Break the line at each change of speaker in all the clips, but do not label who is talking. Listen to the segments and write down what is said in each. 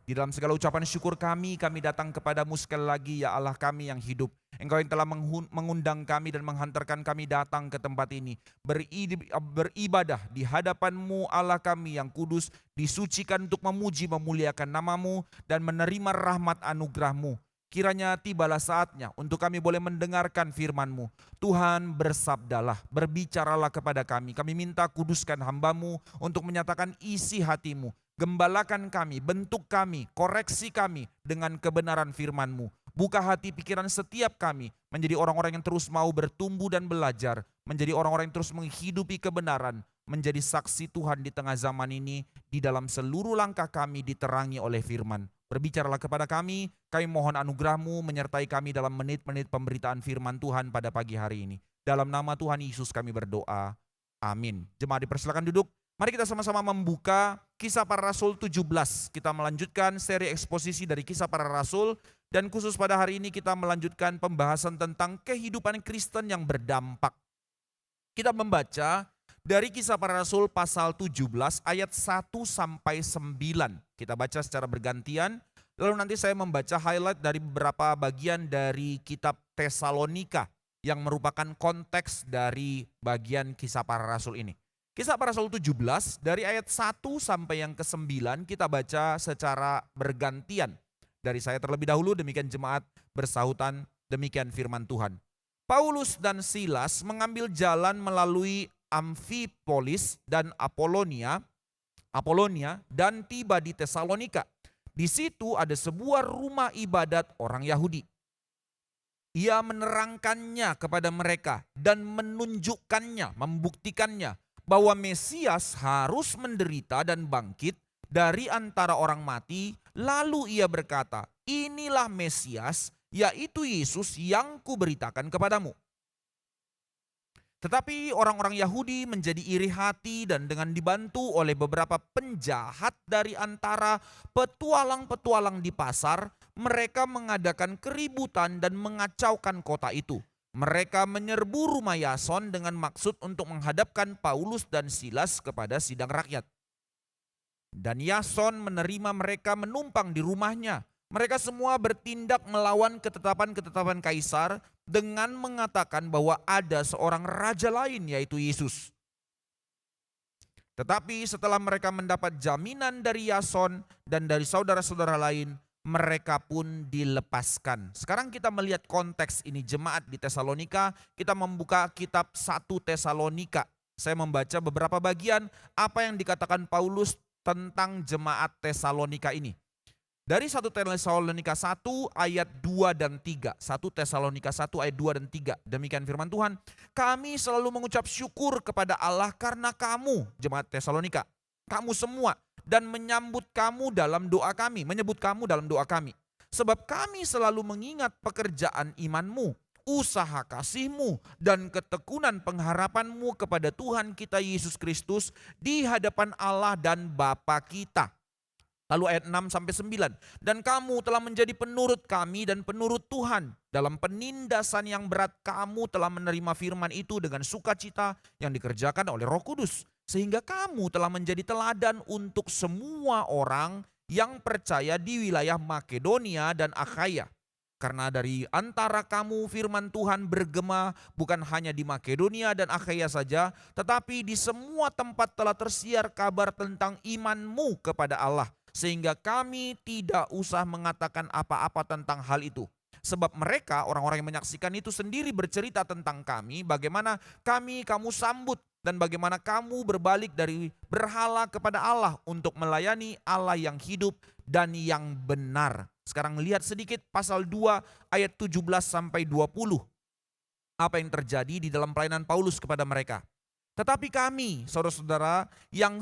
Di dalam segala ucapan syukur kami datang kepadamu sekali lagi ya Allah kami yang hidup. Engkau yang telah mengundang kami dan menghantarkan kami datang ke tempat ini. Beribadah di hadapanmu Allah kami yang kudus, disucikan untuk memuji memuliakan namamu dan menerima rahmat anugerahmu. Kiranya tibalah saatnya untuk kami boleh mendengarkan firman-Mu. Tuhan bersabdalah, berbicaralah kepada kami. Kami minta kuduskan hamba-Mu untuk menyatakan isi hati-Mu. Gembalakan kami, bentuk kami, koreksi kami dengan kebenaran firman-Mu. Buka hati pikiran setiap kami menjadi orang-orang yang terus mau bertumbuh dan belajar. Menjadi orang-orang yang terus menghidupi kebenaran. Menjadi saksi Tuhan di tengah zaman ini. Di dalam seluruh langkah kami diterangi oleh firman. Berbicaralah kepada kami mohon anugerah-Mu menyertai kami dalam menit-menit pemberitaan firman Tuhan pada pagi hari ini. Dalam nama Tuhan Yesus kami berdoa. Amin. Jemaat dipersilakan duduk. Mari kita sama-sama membuka Kisah Para Rasul 17. Kita melanjutkan seri eksposisi dari Kisah Para Rasul. Dan khusus pada hari ini kita melanjutkan pembahasan tentang kehidupan Kristen yang berdampak. Kita membaca dari Kisah Para Rasul pasal 17 ayat 1 sampai 9. Kita baca secara bergantian. Lalu nanti saya membaca highlight dari beberapa bagian dari kitab Tesalonika yang merupakan konteks dari bagian Kisah Para Rasul ini. Kisah Para Rasul 17 dari ayat 1 sampai yang ke-9 kita baca secara bergantian. Dari saya terlebih dahulu, demikian jemaat bersahutan, demikian firman Tuhan. Paulus dan Silas mengambil jalan melalui Amfipolis dan Apolonia dan tiba di Tesalonika. Di situ ada sebuah rumah ibadat orang Yahudi. Ia menerangkannya kepada mereka dan menunjukkannya, membuktikannya bahwa Mesias harus menderita dan bangkit dari antara orang mati. Lalu ia berkata, inilah Mesias, yaitu Yesus yang kuberitakan kepadamu. Tetapi orang-orang Yahudi menjadi iri hati dan dengan dibantu oleh beberapa penjahat dari antara petualang-petualang di pasar, mereka mengadakan keributan dan mengacaukan kota itu. Mereka menyerbu rumah Yason dengan maksud untuk menghadapkan Paulus dan Silas kepada sidang rakyat. Dan Yason menerima mereka menumpang di rumahnya. Mereka semua bertindak melawan ketetapan-ketetapan Kaisar dengan mengatakan bahwa ada seorang raja lain yaitu Yesus. Tetapi setelah mereka mendapat jaminan dari Yason dan dari saudara-saudara lain, mereka pun dilepaskan. Sekarang kita melihat konteks ini jemaat di Tesalonika. Kita membuka kitab 1 Tesalonika. Saya membaca beberapa bagian apa yang dikatakan Paulus tentang jemaat Tesalonika ini. Dari 1 Tesalonika 1 ayat 2 dan 3. 1 Tesalonika 1 ayat 2 dan 3. Demikian firman Tuhan. Kami selalu mengucap syukur kepada Allah karena kamu, jemaat Tesalonika. Kamu semua. Dan menyebut kamu dalam doa kami. Sebab kami selalu mengingat pekerjaan imanmu, usaha kasihmu, dan ketekunan pengharapanmu kepada Tuhan kita Yesus Kristus di hadapan Allah dan Bapa kita. Lalu ayat 6-9. Dan kamu telah menjadi penurut kami dan penurut Tuhan. Dalam penindasan yang berat kamu telah menerima firman itu dengan sukacita yang dikerjakan oleh Roh Kudus. Sehingga kamu telah menjadi teladan untuk semua orang yang percaya di wilayah Makedonia dan Akhaya. Karena dari antara kamu firman Tuhan bergema bukan hanya di Makedonia dan Akhaya saja, tetapi di semua tempat telah tersiar kabar tentang imanmu kepada Allah. Sehingga kami tidak usah mengatakan apa-apa tentang hal itu. Sebab mereka, orang-orang yang menyaksikan itu sendiri bercerita tentang kami, bagaimana kamu sambut dan bagaimana kamu berbalik dari berhala kepada Allah untuk melayani Allah yang hidup dan yang benar. Sekarang lihat sedikit pasal 2 ayat 17-20. Apa yang terjadi di dalam pelayanan Paulus kepada mereka. Tetapi kami, saudara-saudara, yang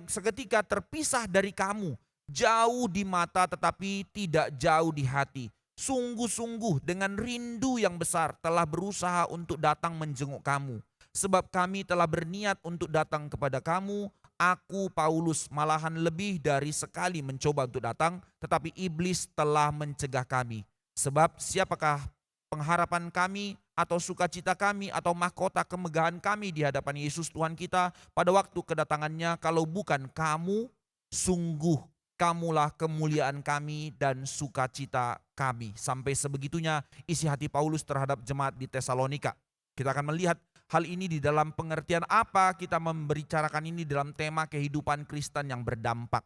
seketika terpisah dari kamu, jauh di mata tetapi tidak jauh di hati. Sungguh-sungguh dengan rindu yang besar telah berusaha untuk datang menjenguk kamu. Sebab kami telah berniat untuk datang kepada kamu. Aku Paulus malahan lebih dari sekali mencoba untuk datang, tetapi iblis telah mencegah kami. Sebab siapakah pengharapan kami atau sukacita kami atau mahkota kemegahan kami di hadapan Yesus Tuhan kita pada waktu kedatangannya kalau bukan kamu? Sungguh Kamulah kemuliaan kami dan sukacita kami. Sampai sebegitunya isi hati Paulus terhadap jemaat di Tesalonika. Kita akan melihat hal ini di dalam pengertian apa kita membicarakan ini dalam tema kehidupan Kristen yang berdampak.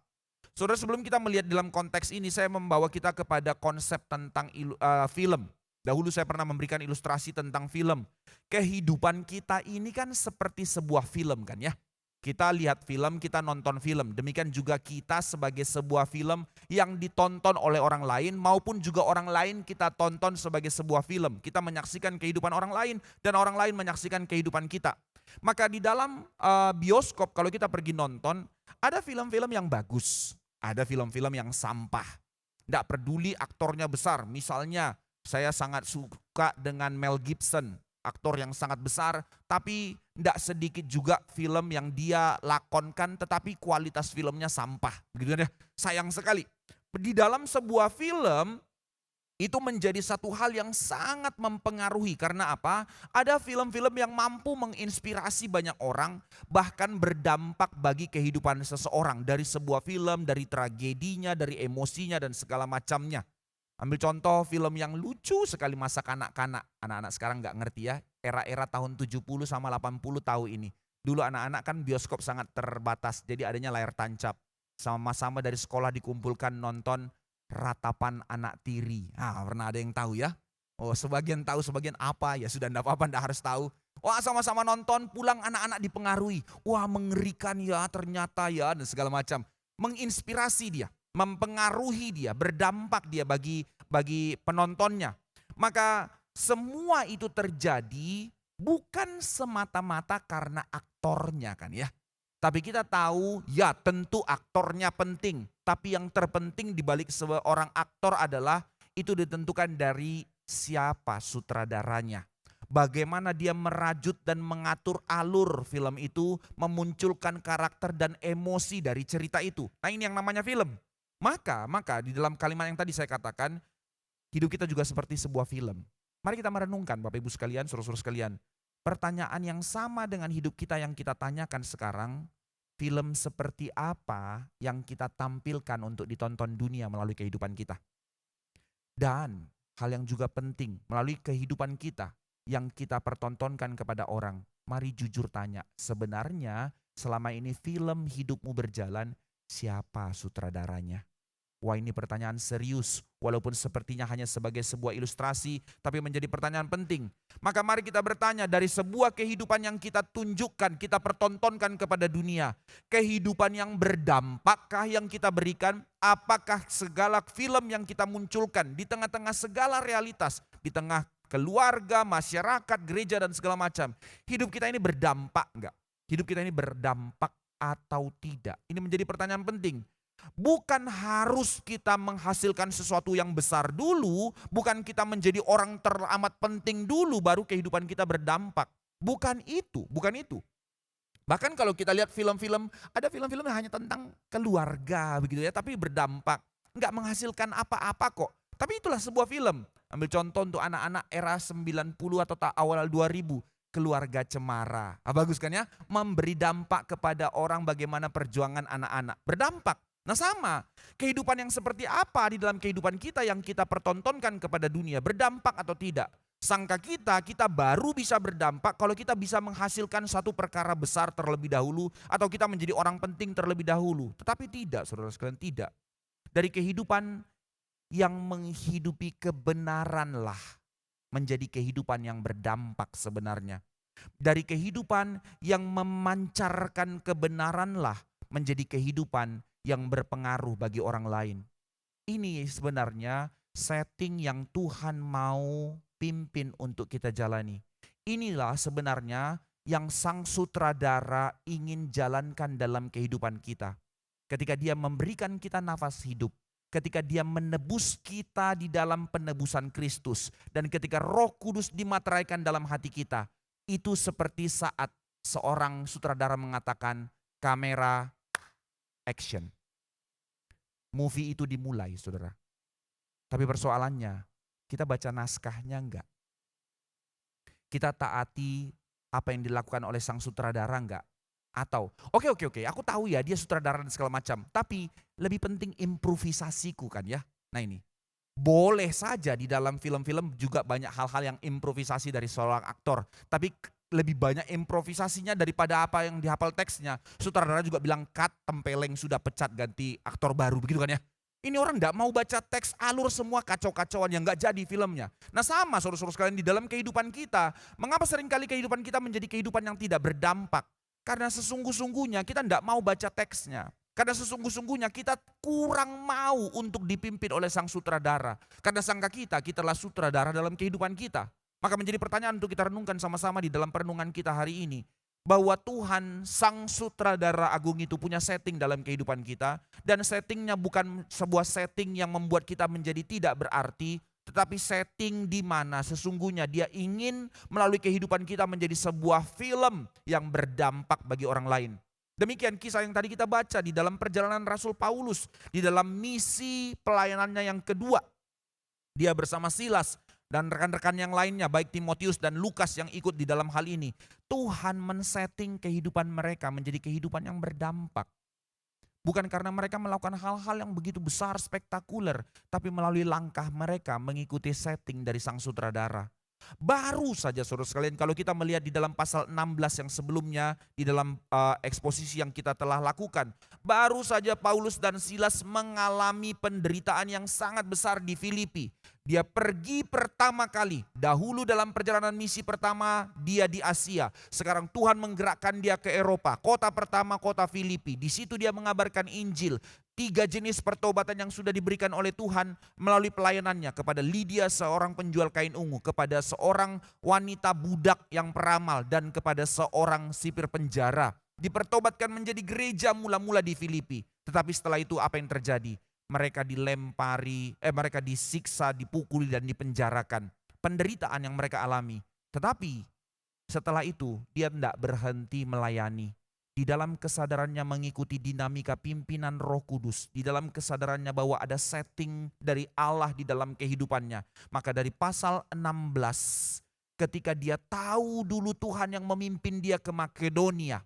Saudara, sebelum kita melihat dalam konteks ini, saya membawa kita kepada konsep tentang film. Dahulu saya pernah memberikan ilustrasi tentang film. Kehidupan kita ini kan seperti sebuah film kan ya. Kita lihat film, kita nonton film. Demikian juga kita sebagai sebuah film yang ditonton oleh orang lain maupun juga orang lain kita tonton sebagai sebuah film. Kita menyaksikan kehidupan orang lain dan orang lain menyaksikan kehidupan kita. Maka di dalam bioskop kalau kita pergi nonton, ada film-film yang bagus, ada film-film yang sampah. Tidak peduli aktornya besar, misalnya saya sangat suka dengan Mel Gibson, aktor yang sangat besar, tapi tidak sedikit juga film yang dia lakonkan tetapi kualitas filmnya sampah. Begitu kan ya, sayang sekali. Di dalam sebuah film itu menjadi satu hal yang sangat mempengaruhi. Karena apa? Ada film-film yang mampu menginspirasi banyak orang, bahkan berdampak bagi kehidupan seseorang. Dari sebuah film, dari tragedinya, dari emosinya dan segala macamnya. Ambil contoh film yang lucu sekali masa kanak-kanak. Anak-anak sekarang gak ngerti ya, era-era tahun 70 sama 80 tahu ini. Dulu anak-anak kan bioskop sangat terbatas, jadi adanya layar tancap. Sama-sama dari sekolah dikumpulkan nonton Ratapan Anak Tiri. Pernah ada yang tahu ya? Oh, sebagian tahu, sebagian apa, ya sudah enggak apa-apa, enggak harus tahu. Wah, sama-sama nonton, pulang anak-anak dipengaruhi. Wah, mengerikan ya ternyata ya, dan segala macam. Menginspirasi dia, mempengaruhi dia, berdampak dia bagi penontonnya. Maka semua itu terjadi bukan semata-mata karena aktornya kan ya. Tapi kita tahu ya tentu aktornya penting. Tapi yang terpenting di balik seorang aktor adalah itu ditentukan dari siapa sutradaranya. Bagaimana dia merajut dan mengatur alur film itu, memunculkan karakter dan emosi dari cerita itu. Nah, ini yang namanya film. Maka di dalam kalimat yang tadi saya katakan, hidup kita juga seperti sebuah film. Mari kita merenungkan Bapak Ibu sekalian, saudara-saudara sekalian. Pertanyaan yang sama dengan hidup kita yang kita tanyakan sekarang, film seperti apa yang kita tampilkan untuk ditonton dunia melalui kehidupan kita. Dan hal yang juga penting, melalui kehidupan kita yang kita pertontonkan kepada orang. Mari jujur tanya, sebenarnya selama ini film hidupmu berjalan, siapa sutradaranya? Wah, ini pertanyaan serius, walaupun sepertinya hanya sebagai sebuah ilustrasi, tapi menjadi pertanyaan penting. Maka mari kita bertanya dari sebuah kehidupan yang kita tunjukkan, kita pertontonkan kepada dunia. Kehidupan yang berdampakkah yang kita berikan? Apakah segala film yang kita munculkan di tengah-tengah segala realitas, di tengah keluarga, masyarakat, gereja dan segala macam. Hidup kita ini berdampak enggak? Hidup kita ini berdampak atau tidak? Ini menjadi pertanyaan penting. Bukan harus kita menghasilkan sesuatu yang besar dulu, bukan kita menjadi orang teramat penting dulu baru kehidupan kita berdampak. Bukan itu. Bahkan kalau kita lihat film-film, ada film-film yang hanya tentang keluarga begitu ya, tapi berdampak. Enggak menghasilkan apa-apa kok. Tapi itulah sebuah film. Ambil contoh untuk anak-anak era 90 atau awal 2000. Keluarga Cemara. Bagus kan ya? Memberi dampak kepada orang bagaimana perjuangan anak-anak. Berdampak. Nah sama, kehidupan yang seperti apa di dalam kehidupan kita yang kita pertontonkan kepada dunia, berdampak atau tidak? Sangka kita baru bisa berdampak kalau kita bisa menghasilkan satu perkara besar terlebih dahulu atau kita menjadi orang penting terlebih dahulu. Tetapi tidak, saudara sekalian, tidak. Dari kehidupan yang menghidupi kebenaranlah menjadi kehidupan yang berdampak sebenarnya. Dari kehidupan yang memancarkan kebenaranlah menjadi kehidupan yang berpengaruh bagi orang lain. Ini sebenarnya setting yang Tuhan mau pimpin untuk kita jalani. Inilah sebenarnya yang sang sutradara ingin jalankan dalam kehidupan kita. Ketika dia memberikan kita nafas hidup, ketika dia menebus kita di dalam penebusan Kristus, dan ketika Roh Kudus dimateraikan dalam hati kita, itu seperti saat seorang sutradara mengatakan, kamera, action. Movie itu dimulai, saudara. Tapi persoalannya, kita baca naskahnya enggak? Kita taati apa yang dilakukan oleh sang sutradara enggak? Atau, oke, aku tahu ya dia sutradara dan segala macam. Tapi lebih penting improvisasiku kan ya. Nah ini, boleh saja di dalam film-film juga banyak hal-hal yang improvisasi dari seorang aktor. Tapi lebih banyak improvisasinya daripada apa yang dihafal teksnya. Sutradara juga bilang cut, tempeleng, sudah pecat, ganti aktor baru, begitu kan ya. Ini orang nggak mau baca teks, alur semua kacau-kacauan yang nggak jadi filmnya. Nah sama saudara-saudara sekalian di dalam kehidupan kita. Mengapa seringkali kehidupan kita menjadi kehidupan yang tidak berdampak? Karena sesungguh-sungguhnya kita tidak mau baca teksnya. Karena sesungguh-sungguhnya kita kurang mau untuk dipimpin oleh sang sutradara. Karena sangka kita adalah sutradara dalam kehidupan kita. Maka menjadi pertanyaan untuk kita renungkan sama-sama di dalam perenungan kita hari ini. Bahwa Tuhan sang sutradara agung itu punya setting dalam kehidupan kita. Dan settingnya bukan sebuah setting yang membuat kita menjadi tidak berarti. Tetapi setting di mana sesungguhnya dia ingin melalui kehidupan kita menjadi sebuah film yang berdampak bagi orang lain. Demikian kisah yang tadi kita baca di dalam perjalanan Rasul Paulus. Di dalam misi pelayanannya yang kedua. Dia bersama Silas dan rekan-rekan yang lainnya, baik Timotius dan Lukas yang ikut di dalam hal ini. Tuhan men-setting kehidupan mereka menjadi kehidupan yang berdampak. Bukan karena mereka melakukan hal-hal yang begitu besar, spektakuler. Tapi melalui langkah mereka mengikuti setting dari sang sutradara. Baru saja saudara sekalian kalau kita melihat di dalam pasal 16 yang sebelumnya di dalam eksposisi yang kita telah lakukan. Baru saja Paulus dan Silas mengalami penderitaan yang sangat besar di Filipi. Dia pergi pertama kali, dahulu dalam perjalanan misi pertama dia di Asia. Sekarang Tuhan menggerakkan dia ke Eropa. Kota pertama kota Filipi. Di situ dia mengabarkan Injil. 3 jenis pertobatan yang sudah diberikan oleh Tuhan melalui pelayanannya kepada Lydia seorang penjual kain ungu, kepada seorang wanita budak yang peramal dan kepada seorang sipir penjara. Dipertobatkan menjadi gereja mula-mula di Filipi. Tetapi setelah itu apa yang terjadi? Mereka mereka disiksa, dipukuli dan dipenjarakan. Penderitaan yang mereka alami. Tetapi setelah itu dia tidak berhenti melayani. Di dalam kesadarannya mengikuti dinamika pimpinan Roh Kudus. Di dalam kesadarannya bahwa ada setting dari Allah di dalam kehidupannya. Maka dari pasal 16 ketika dia tahu dulu Tuhan yang memimpin dia ke Makedonia.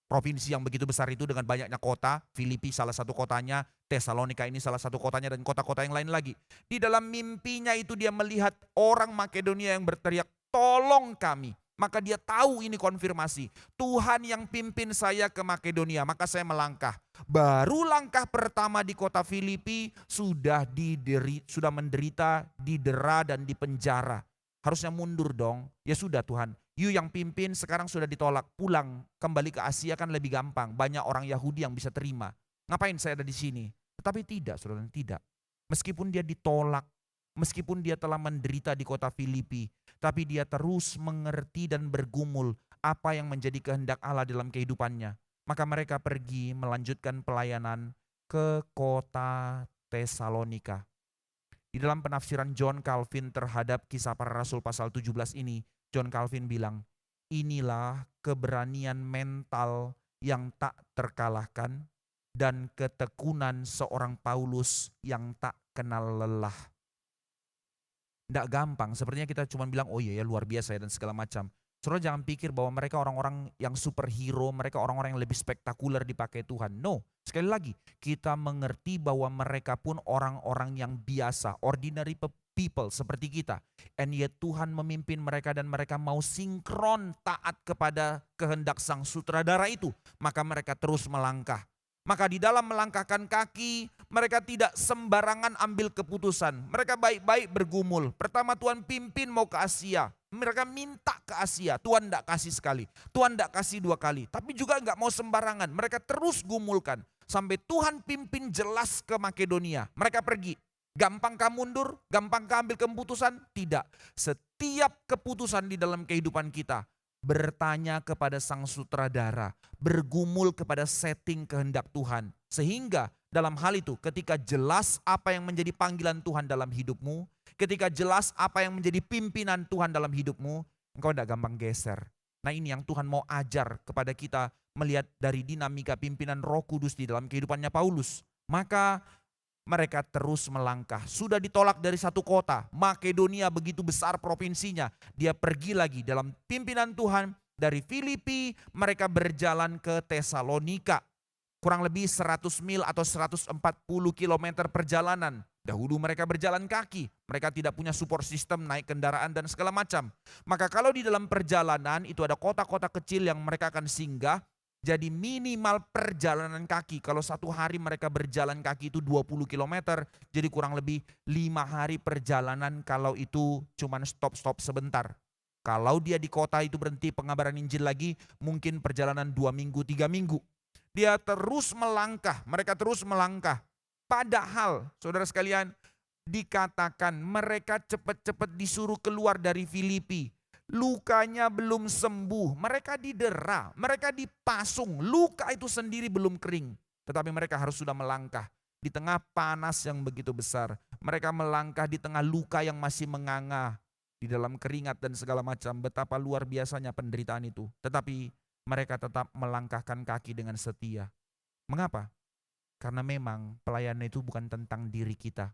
Provinsi yang begitu besar itu dengan banyaknya kota, Filipi salah satu kotanya, Tesalonika ini salah satu kotanya dan kota-kota yang lain lagi. Di dalam mimpinya itu dia melihat orang Makedonia yang berteriak, tolong kami. Maka dia tahu ini konfirmasi, Tuhan yang pimpin saya ke Makedonia, maka saya melangkah. Baru langkah pertama di kota Filipi sudah menderita, didera dan dipenjara. Harusnya mundur dong, ya sudah Tuhan. You yang pimpin sekarang sudah ditolak, pulang kembali ke Asia kan lebih gampang. Banyak orang Yahudi yang bisa terima. Ngapain saya ada di sini? Tetapi tidak, saudara, tidak. Meskipun dia ditolak, meskipun dia telah menderita di kota Filipi, tapi dia terus mengerti dan bergumul apa yang menjadi kehendak Allah dalam kehidupannya. Maka mereka pergi melanjutkan pelayanan ke kota Tesalonika. Di dalam penafsiran John Calvin terhadap kisah para rasul pasal 17 ini, John Calvin bilang, inilah keberanian mental yang tak terkalahkan dan ketekunan seorang Paulus yang tak kenal lelah. Tidak gampang, sepertinya kita cuma bilang, oh iya ya luar biasa ya dan segala macam. Saudara jangan pikir bahwa mereka orang-orang yang superhero, mereka orang-orang yang lebih spektakuler dipakai Tuhan. No, sekali lagi, kita mengerti bahwa mereka pun orang-orang yang biasa, ordinary people seperti kita. And yet Tuhan memimpin mereka dan mereka mau sinkron taat kepada kehendak sang sutradara itu. Maka mereka terus melangkah. Maka di dalam melangkahkan kaki, mereka tidak sembarangan ambil keputusan. Mereka baik-baik bergumul. Pertama Tuhan pimpin mau ke Asia. Mereka minta ke Asia, Tuhan tidak kasih sekali. Tuhan tidak kasih 2 kali. Tapi juga nggak mau sembarangan. Mereka terus gumulkan. Sampai Tuhan pimpin jelas ke Makedonia. Mereka pergi. Gampangkah mundur? Gampangkah ambil keputusan? Tidak. Setiap keputusan di dalam kehidupan kita bertanya kepada sang sutradara, bergumul kepada setting kehendak Tuhan. Sehingga dalam hal itu ketika jelas apa yang menjadi panggilan Tuhan dalam hidupmu, ketika jelas apa yang menjadi pimpinan Tuhan dalam hidupmu, engkau tidak gampang geser. Nah ini yang Tuhan mau ajar kepada kita melihat dari dinamika pimpinan Roh Kudus di dalam kehidupannya Paulus. Maka mereka terus melangkah. Sudah ditolak dari satu kota, Makedonia begitu besar provinsinya. Dia pergi lagi dalam pimpinan Tuhan. Dari Filipi mereka berjalan ke Tesalonika. Kurang lebih 100 mil atau 140 kilometer perjalanan. Dahulu mereka berjalan kaki, mereka tidak punya support system, naik kendaraan dan segala macam. Maka kalau di dalam perjalanan itu ada kota-kota kecil yang mereka akan singgah, jadi minimal perjalanan kaki. Kalau satu hari mereka berjalan kaki itu 20 kilometer, jadi kurang lebih 5 hari perjalanan kalau itu cuman stop-stop sebentar. Kalau dia di kota itu berhenti pengabaran Injil lagi, mungkin perjalanan 2 minggu, 3 minggu. Dia terus melangkah, mereka terus melangkah. Padahal, saudara sekalian, dikatakan mereka cepat-cepat disuruh keluar dari Filipi. Lukanya belum sembuh, mereka didera, mereka dipasung, luka itu sendiri belum kering. Tetapi mereka harus sudah melangkah di tengah panas yang begitu besar. Mereka melangkah di tengah luka yang masih menganga, di dalam keringat dan segala macam. Betapa luar biasanya penderitaan itu. Tetapi mereka tetap melangkahkan kaki dengan setia. Mengapa? Karena memang pelayanan itu bukan tentang diri kita.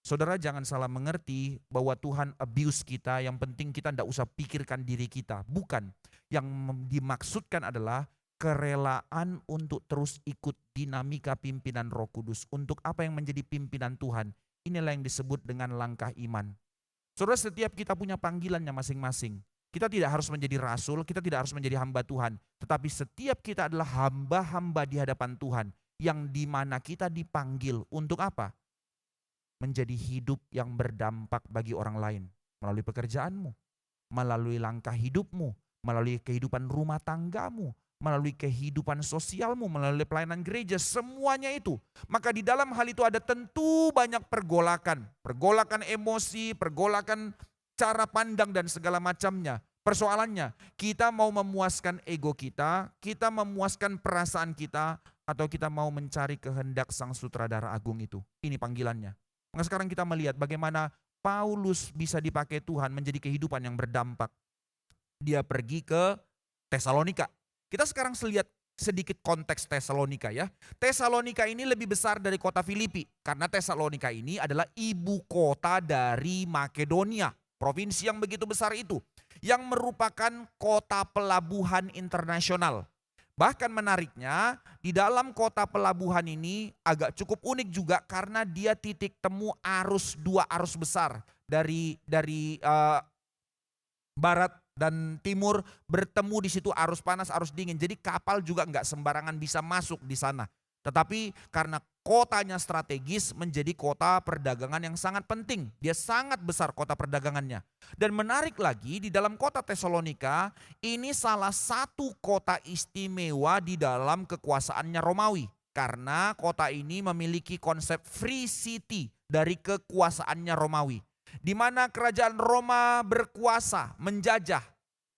Saudara jangan salah mengerti bahwa Tuhan abuse kita, yang penting kita tidak usah pikirkan diri kita. Bukan. Yang dimaksudkan adalah kerelaan untuk terus ikut dinamika pimpinan Roh Kudus. Untuk apa yang menjadi pimpinan Tuhan. Inilah yang disebut dengan langkah iman. Saudara, setiap kita punya panggilannya masing-masing. Kita tidak harus menjadi rasul, kita tidak harus menjadi hamba Tuhan. Tetapi setiap kita adalah hamba-hamba di hadapan Tuhan. Yang dimana kita dipanggil untuk apa? Menjadi hidup yang berdampak bagi orang lain. Melalui pekerjaanmu, melalui langkah hidupmu, melalui kehidupan rumah tanggamu, melalui kehidupan sosialmu, melalui pelayanan gereja, semuanya itu. Maka di dalam hal itu ada tentu banyak pergolakan. Pergolakan emosi, pergolakan cara pandang dan segala macamnya. Persoalannya, kita mau memuaskan ego kita memuaskan perasaan kita, atau kita mau mencari kehendak Sang Sutradara Agung itu. Ini panggilannya. Maka sekarang kita melihat bagaimana Paulus bisa dipakai Tuhan menjadi kehidupan yang berdampak. Dia pergi ke Tesalonika. Kita sekarang lihat sedikit konteks Tesalonika ya. Tesalonika ini lebih besar dari kota Filipi. Karena Tesalonika ini adalah ibu kota dari Makedonia. Provinsi yang begitu besar itu. Yang merupakan kota pelabuhan internasional. Bahkan menariknya, di dalam kota pelabuhan ini agak cukup unik juga karena dia titik temu dua arus besar dari barat dan timur bertemu di situ, arus panas, arus dingin. Jadi kapal juga nggak sembarangan bisa masuk di sana. Tetapi karena kotanya strategis, menjadi kota perdagangan yang sangat penting. Dia sangat besar kota perdagangannya. Dan menarik lagi, di dalam kota Tesalonika, ini salah satu kota istimewa di dalam kekuasaannya Romawi. Karena kota ini memiliki konsep free city dari kekuasaannya Romawi. Di mana kerajaan Roma berkuasa, menjajah,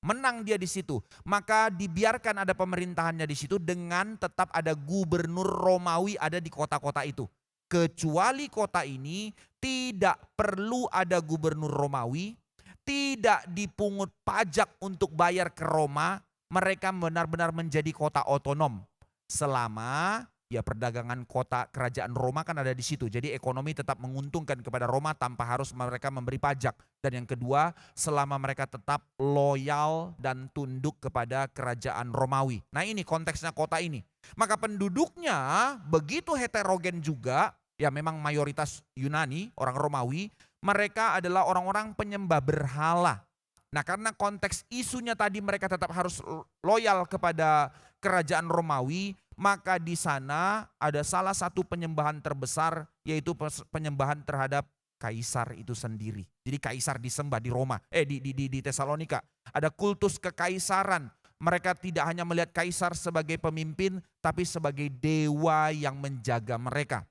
menang dia di situ. Maka dibiarkan ada pemerintahannya di situ dengan tetap ada gubernur Romawi ada di kota-kota itu. Kecuali kota ini tidak perlu ada gubernur Romawi, tidak dipungut pajak untuk bayar ke Roma, mereka benar-benar menjadi kota otonom. Selama ya perdagangan kota kerajaan Roma kan ada di situ. Jadi ekonomi tetap menguntungkan kepada Roma tanpa harus mereka memberi pajak. Dan yang kedua, selama mereka tetap loyal dan tunduk kepada kerajaan Romawi. Nah ini konteksnya kota ini. Maka penduduknya begitu heterogen juga, ya memang mayoritas Yunani, orang Romawi, mereka adalah orang-orang penyembah berhala. Nah karena konteks isunya tadi mereka tetap harus loyal kepada kerajaan Romawi, maka di sana ada salah satu penyembahan terbesar, yaitu penyembahan terhadap kaisar itu sendiri. Jadi kaisar disembah di Roma, di Tesalonika. Ada kultus kekaisaran. Mereka tidak hanya melihat kaisar sebagai pemimpin, tapi sebagai dewa yang menjaga mereka.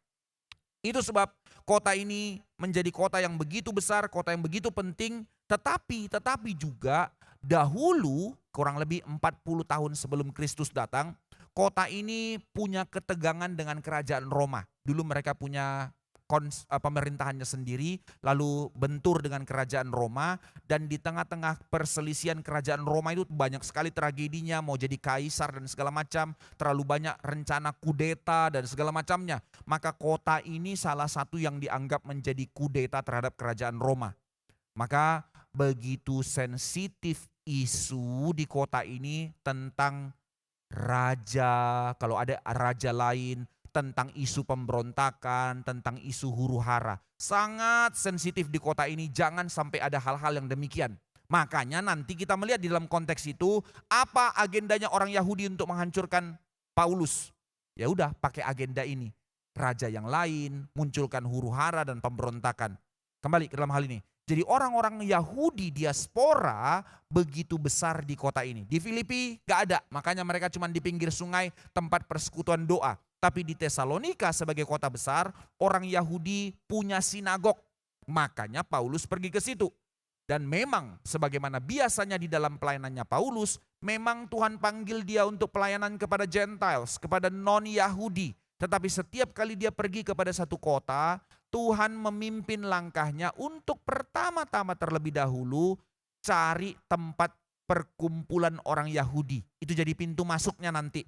Itu sebab kota ini menjadi kota yang begitu besar, kota yang begitu penting, tetapi juga dahulu kurang lebih 40 tahun sebelum Kristus datang, kota ini punya ketegangan dengan kerajaan Roma. Dulu mereka punya pemerintahannya sendiri, lalu bentur dengan kerajaan Roma, dan di tengah-tengah perselisihan kerajaan Roma itu banyak sekali tragedinya, mau jadi kaisar dan segala macam, terlalu banyak rencana kudeta dan segala macamnya. Maka kota ini salah satu yang dianggap menjadi kudeta terhadap kerajaan Roma. Maka begitu sensitif isu di kota ini tentang raja, kalau ada raja lain, tentang isu pemberontakan, tentang isu huru-hara. Sangat sensitif di kota ini, jangan sampai ada hal-hal yang demikian. Makanya nanti kita melihat di dalam konteks itu, apa agendanya orang Yahudi untuk menghancurkan Paulus. Ya udah, pakai agenda ini. Raja yang lain, munculkan huru-hara dan pemberontakan. Kembali ke dalam hal ini. Jadi orang-orang Yahudi diaspora begitu besar di kota ini. Di Filipi gak ada, makanya mereka cuma di pinggir sungai tempat persekutuan doa. Tapi di Tesalonika sebagai kota besar, orang Yahudi punya sinagog. Makanya Paulus pergi ke situ. Dan memang sebagaimana biasanya di dalam pelayanannya Paulus, memang Tuhan panggil dia untuk pelayanan kepada Gentiles, kepada non-Yahudi. Tetapi setiap kali dia pergi kepada satu kota, Tuhan memimpin langkahnya untuk pertama-tama terlebih dahulu cari tempat perkumpulan orang Yahudi. Itu jadi pintu masuknya nanti.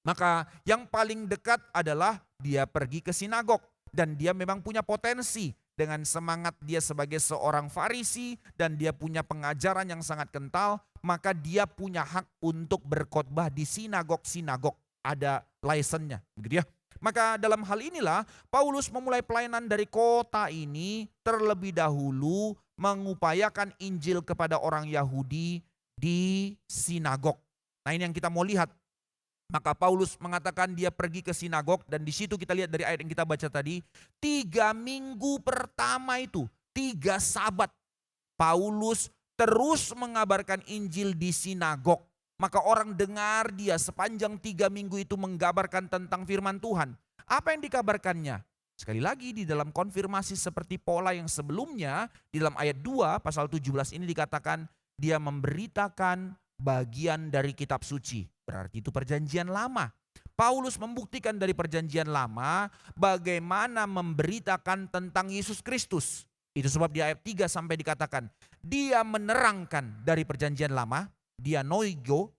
Maka yang paling dekat adalah dia pergi ke sinagog. Dan dia memang punya potensi dengan semangat dia sebagai seorang Farisi dan dia punya pengajaran yang sangat kental. Maka dia punya hak untuk berkhotbah di sinagog-sinagog. Ada lisensinya, gitu ya. Maka dalam hal inilah Paulus memulai pelayanan dari kota ini terlebih dahulu mengupayakan Injil kepada orang Yahudi di sinagog. Nah ini yang kita mau lihat. Maka Paulus mengatakan dia pergi ke sinagog dan di situ kita lihat dari ayat yang kita baca tadi. 3 minggu pertama itu, 3 sabat Paulus terus mengabarkan Injil di sinagog. Maka orang dengar dia sepanjang 3 minggu itu menggabarkan tentang firman Tuhan. Apa yang dikabarkannya? Sekali lagi di dalam konfirmasi seperti pola yang sebelumnya, di dalam ayat 2 pasal 17 ini dikatakan dia memberitakan bagian dari kitab suci. Berarti itu perjanjian lama. Paulus membuktikan dari perjanjian lama bagaimana memberitakan tentang Yesus Kristus. Itu sebab di ayat 3 sampai dikatakan dia menerangkan dari perjanjian lama. Dianoigo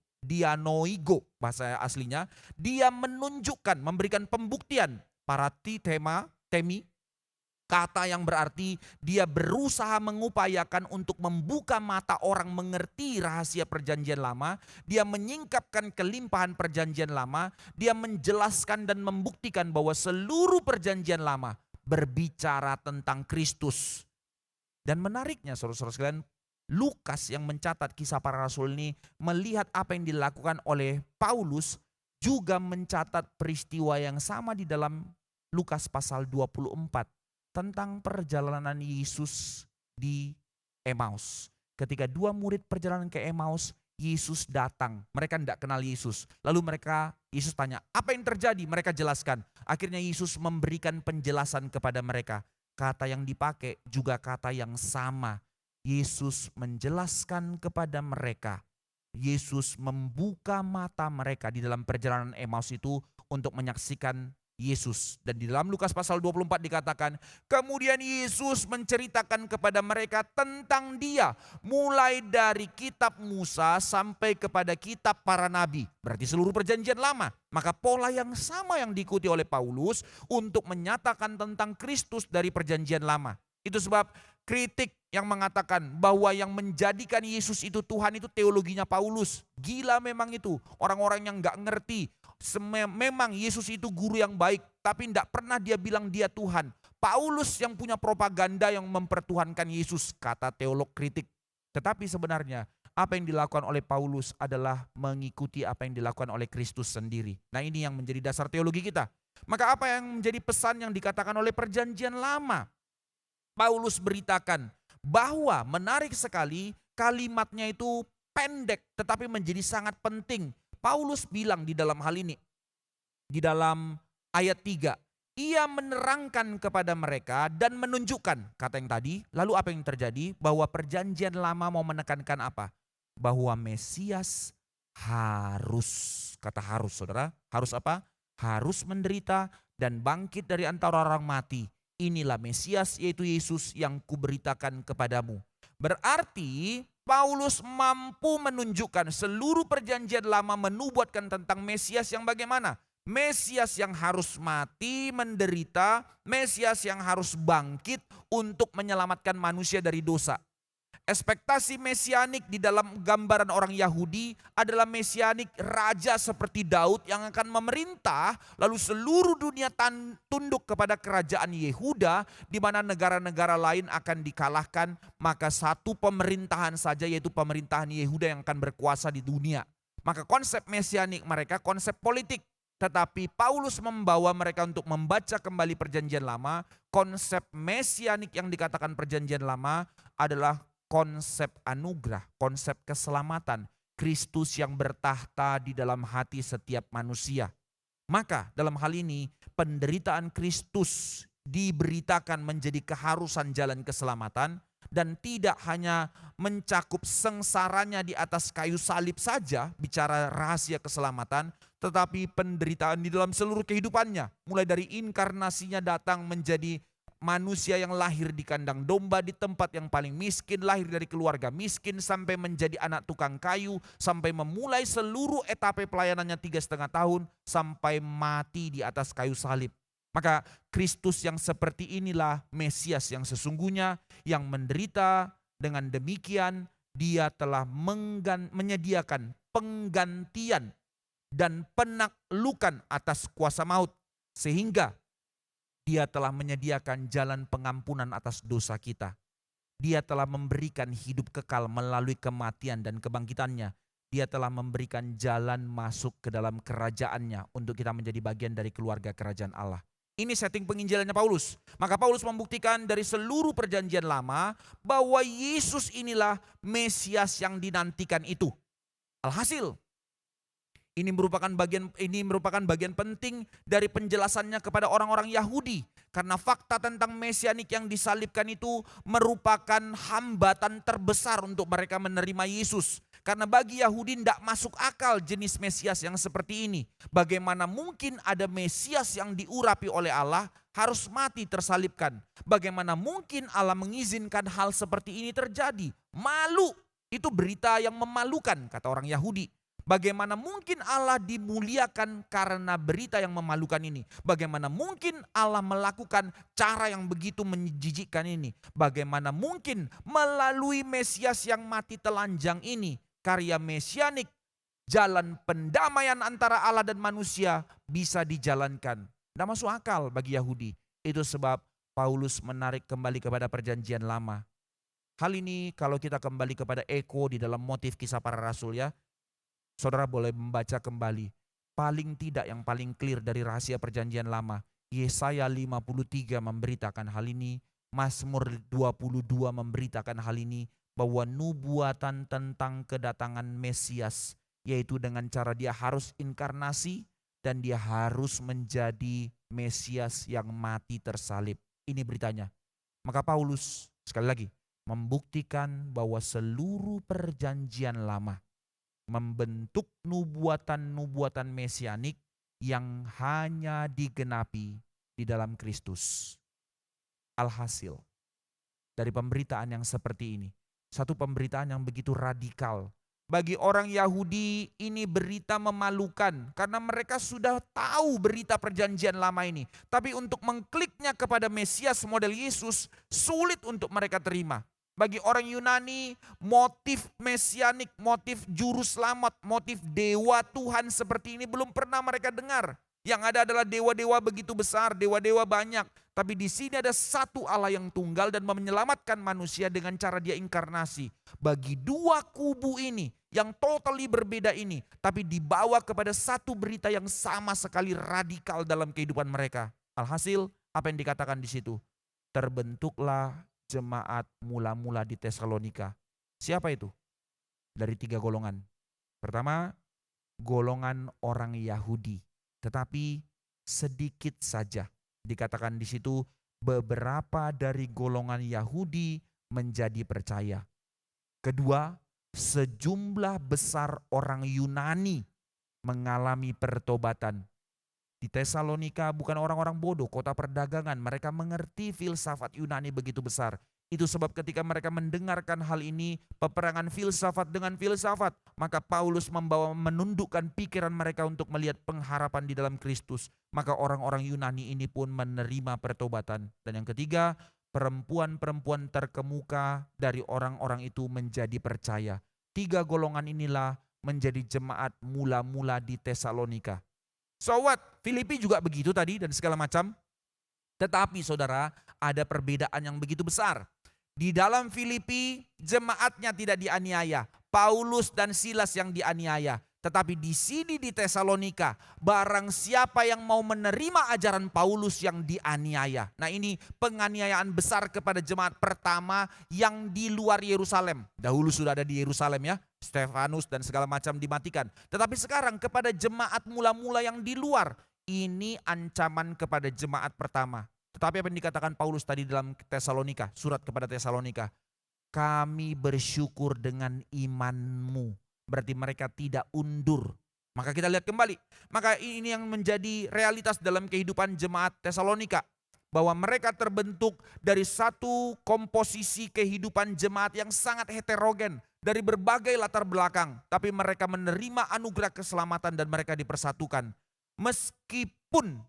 bahasa aslinya, dia menunjukkan, memberikan pembuktian, temi, kata yang berarti dia berusaha mengupayakan untuk membuka mata orang mengerti rahasia perjanjian lama, dia menyingkapkan kelimpahan perjanjian lama, dia menjelaskan dan membuktikan bahwa seluruh perjanjian lama berbicara tentang Kristus. Dan menariknya saudara-saudara sekalian, Lukas yang mencatat kisah para rasul ini melihat apa yang dilakukan oleh Paulus juga mencatat peristiwa yang sama di dalam Lukas pasal 24 tentang perjalanan Yesus di Emmaus. Ketika 2 murid perjalanan ke Emmaus, Yesus datang. Mereka tidak kenal Yesus. Lalu Yesus tanya, apa yang terjadi? Mereka jelaskan. Akhirnya Yesus memberikan penjelasan kepada mereka. Kata yang dipakai juga kata yang sama. Yesus menjelaskan kepada mereka. Yesus membuka mata mereka di dalam perjalanan Emmaus itu untuk menyaksikan Yesus. Dan di dalam Lukas pasal 24 dikatakan, kemudian Yesus menceritakan kepada mereka tentang dia. Mulai dari kitab Musa sampai kepada kitab para nabi. Berarti seluruh perjanjian lama. Maka pola yang sama yang diikuti oleh Paulus untuk menyatakan tentang Kristus dari perjanjian lama. Itu sebab kritik yang mengatakan bahwa yang menjadikan Yesus itu Tuhan itu teologinya Paulus. Gila memang itu. Orang-orang yang gak ngerti. Memang Yesus itu guru yang baik. Tapi tidak pernah dia bilang dia Tuhan. Paulus yang punya propaganda yang mempertuhankan Yesus. Kata teolog kritik. Tetapi sebenarnya apa yang dilakukan oleh Paulus adalah mengikuti apa yang dilakukan oleh Kristus sendiri. Nah ini yang menjadi dasar teologi kita. Maka apa yang menjadi pesan yang dikatakan oleh perjanjian lama? Paulus beritakan bahwa menarik sekali kalimatnya itu pendek tetapi menjadi sangat penting. Paulus bilang di dalam hal ini, di dalam ayat 3, ia menerangkan kepada mereka dan menunjukkan, kata yang tadi, lalu apa yang terjadi? Bahwa perjanjian lama mau menekankan apa? Bahwa Mesias harus, kata harus saudara, harus apa? Harus menderita dan bangkit dari antara orang mati. Inilah Mesias yaitu Yesus yang kuberitakan kepadamu. Berarti Paulus mampu menunjukkan seluruh perjanjian lama menubuatkan tentang Mesias yang bagaimana? Mesias yang harus mati, menderita, Mesias yang harus bangkit untuk menyelamatkan manusia dari dosa. Ekspektasi mesianik di dalam gambaran orang Yahudi adalah mesianik raja seperti Daud yang akan memerintah, lalu seluruh dunia tunduk kepada kerajaan Yehuda, di mana negara-negara lain akan dikalahkan, maka satu pemerintahan saja, yaitu pemerintahan Yehuda yang akan berkuasa di dunia. Maka konsep mesianik mereka konsep politik. Tetapi Paulus membawa mereka untuk membaca kembali perjanjian lama. Konsep mesianik yang dikatakan perjanjian lama adalah konsep anugerah, konsep keselamatan. Kristus yang bertahta di dalam hati setiap manusia. Maka dalam hal ini penderitaan Kristus diberitakan menjadi keharusan jalan keselamatan. Dan tidak hanya mencakup sengsaranya di atas kayu salib saja, bicara rahasia keselamatan, tetapi penderitaan di dalam seluruh kehidupannya. Mulai dari inkarnasinya datang menjadi manusia yang lahir di kandang domba di tempat yang paling miskin, lahir dari keluarga miskin, sampai menjadi anak tukang kayu, sampai memulai seluruh etape pelayanannya 3,5 tahun, sampai mati di atas kayu salib. Maka Kristus yang seperti inilah Mesias yang sesungguhnya, yang menderita. Dengan demikian dia telah menyediakan penggantian dan penaklukan atas kuasa maut, sehingga dia telah menyediakan jalan pengampunan atas dosa kita. Dia telah memberikan hidup kekal melalui kematian dan kebangkitannya. Dia telah memberikan jalan masuk ke dalam kerajaannya untuk kita menjadi bagian dari keluarga kerajaan Allah. Ini setting penginjilannya Paulus. Maka Paulus membuktikan dari seluruh perjanjian lama bahwa Yesus inilah Mesias yang dinantikan itu. Alhasil, ini merupakan bagian penting dari penjelasannya kepada orang-orang Yahudi. Karena fakta tentang mesianik yang disalibkan itu merupakan hambatan terbesar untuk mereka menerima Yesus. Karena bagi Yahudi tidak masuk akal jenis Mesias yang seperti ini. Bagaimana mungkin ada Mesias yang diurapi oleh Allah harus mati tersalibkan? Bagaimana mungkin Allah mengizinkan hal seperti ini terjadi? Malu, itu berita yang memalukan kata orang Yahudi. Bagaimana mungkin Allah dimuliakan karena berita yang memalukan ini? Bagaimana mungkin Allah melakukan cara yang begitu menjijikkan ini? Bagaimana mungkin melalui Mesias yang mati telanjang ini, karya mesianik, jalan pendamaian antara Allah dan manusia bisa dijalankan? Tidak masuk akal bagi Yahudi. Itu sebab Paulus menarik kembali kepada perjanjian lama. Hal ini kalau kita kembali kepada Eko di dalam motif Kisah Para Rasul ya, saudara boleh membaca kembali. Paling tidak yang paling clear dari rahasia perjanjian lama, Yesaya 53 memberitakan hal ini, Mazmur 22 memberitakan hal ini, bahwa nubuatan tentang kedatangan Mesias, yaitu dengan cara dia harus inkarnasi dan dia harus menjadi Mesias yang mati tersalib. Ini beritanya. Maka Paulus sekali lagi membuktikan bahwa seluruh perjanjian lama membentuk nubuatan-nubuatan mesianik yang hanya digenapi di dalam Kristus. Alhasil dari pemberitaan yang seperti ini, satu pemberitaan yang begitu radikal. Bagi orang Yahudi ini berita memalukan karena mereka sudah tahu berita perjanjian lama ini. Tapi untuk mengkliknya kepada Mesias model Yesus sulit untuk mereka terima. Bagi orang Yunani, motif mesianik, motif juru selamat, motif dewa Tuhan seperti ini belum pernah mereka dengar. Yang ada adalah dewa-dewa begitu besar, dewa-dewa banyak. Tapi di sini ada satu Allah yang tunggal dan menyelamatkan manusia dengan cara dia inkarnasi. Bagi dua kubu ini, yang totally berbeda ini, tapi dibawa kepada satu berita yang sama sekali radikal dalam kehidupan mereka. Alhasil, apa yang dikatakan di situ? Terbentuklah jemaat mula-mula di Tesalonika. Siapa itu? Dari 3 golongan. Pertama, golongan orang Yahudi. Tetapi sedikit saja. Dikatakan di situ beberapa dari golongan Yahudi menjadi percaya. Kedua, sejumlah besar orang Yunani mengalami pertobatan. Di Tesalonika bukan orang-orang bodoh, kota perdagangan. Mereka mengerti filsafat Yunani begitu besar. Itu sebab ketika mereka mendengarkan hal ini, peperangan filsafat dengan filsafat, maka Paulus menundukkan pikiran mereka untuk melihat pengharapan di dalam Kristus. Maka orang-orang Yunani ini pun menerima pertobatan. Dan yang ketiga, perempuan-perempuan terkemuka dari orang-orang itu menjadi percaya. 3 golongan inilah menjadi jemaat mula-mula di Tesalonika. So what? Filipi juga begitu tadi dan segala macam. Tetapi saudara, ada perbedaan yang begitu besar. Di dalam Filipi, jemaatnya tidak dianiaya. Paulus dan Silas yang dianiaya. Tetapi di sini di Tesalonika, barang siapa yang mau menerima ajaran Paulus yang dianiaya. Nah, ini penganiayaan besar kepada jemaat pertama yang di luar Yerusalem. Dahulu sudah ada di Yerusalem ya, Stefanus dan segala macam dimatikan. Tetapi sekarang kepada jemaat mula-mula yang di luar, ini ancaman kepada jemaat pertama. Tetapi apa yang dikatakan Paulus tadi dalam Tesalonika, surat kepada Tesalonika, kami bersyukur dengan imanmu. Berarti mereka tidak undur. Maka kita lihat kembali. Maka ini yang menjadi realitas dalam kehidupan jemaat Tesalonika. Bahwa mereka terbentuk dari satu komposisi kehidupan jemaat yang sangat heterogen. Dari berbagai latar belakang. Tapi mereka menerima anugerah keselamatan dan mereka dipersatukan. Meskipun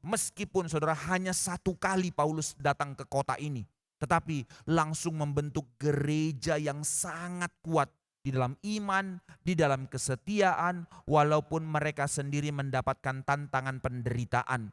saudara hanya 1 kali Paulus datang ke kota ini. Tetapi langsung membentuk gereja yang sangat kuat. Di dalam iman, di dalam kesetiaan, walaupun mereka sendiri mendapatkan tantangan penderitaan.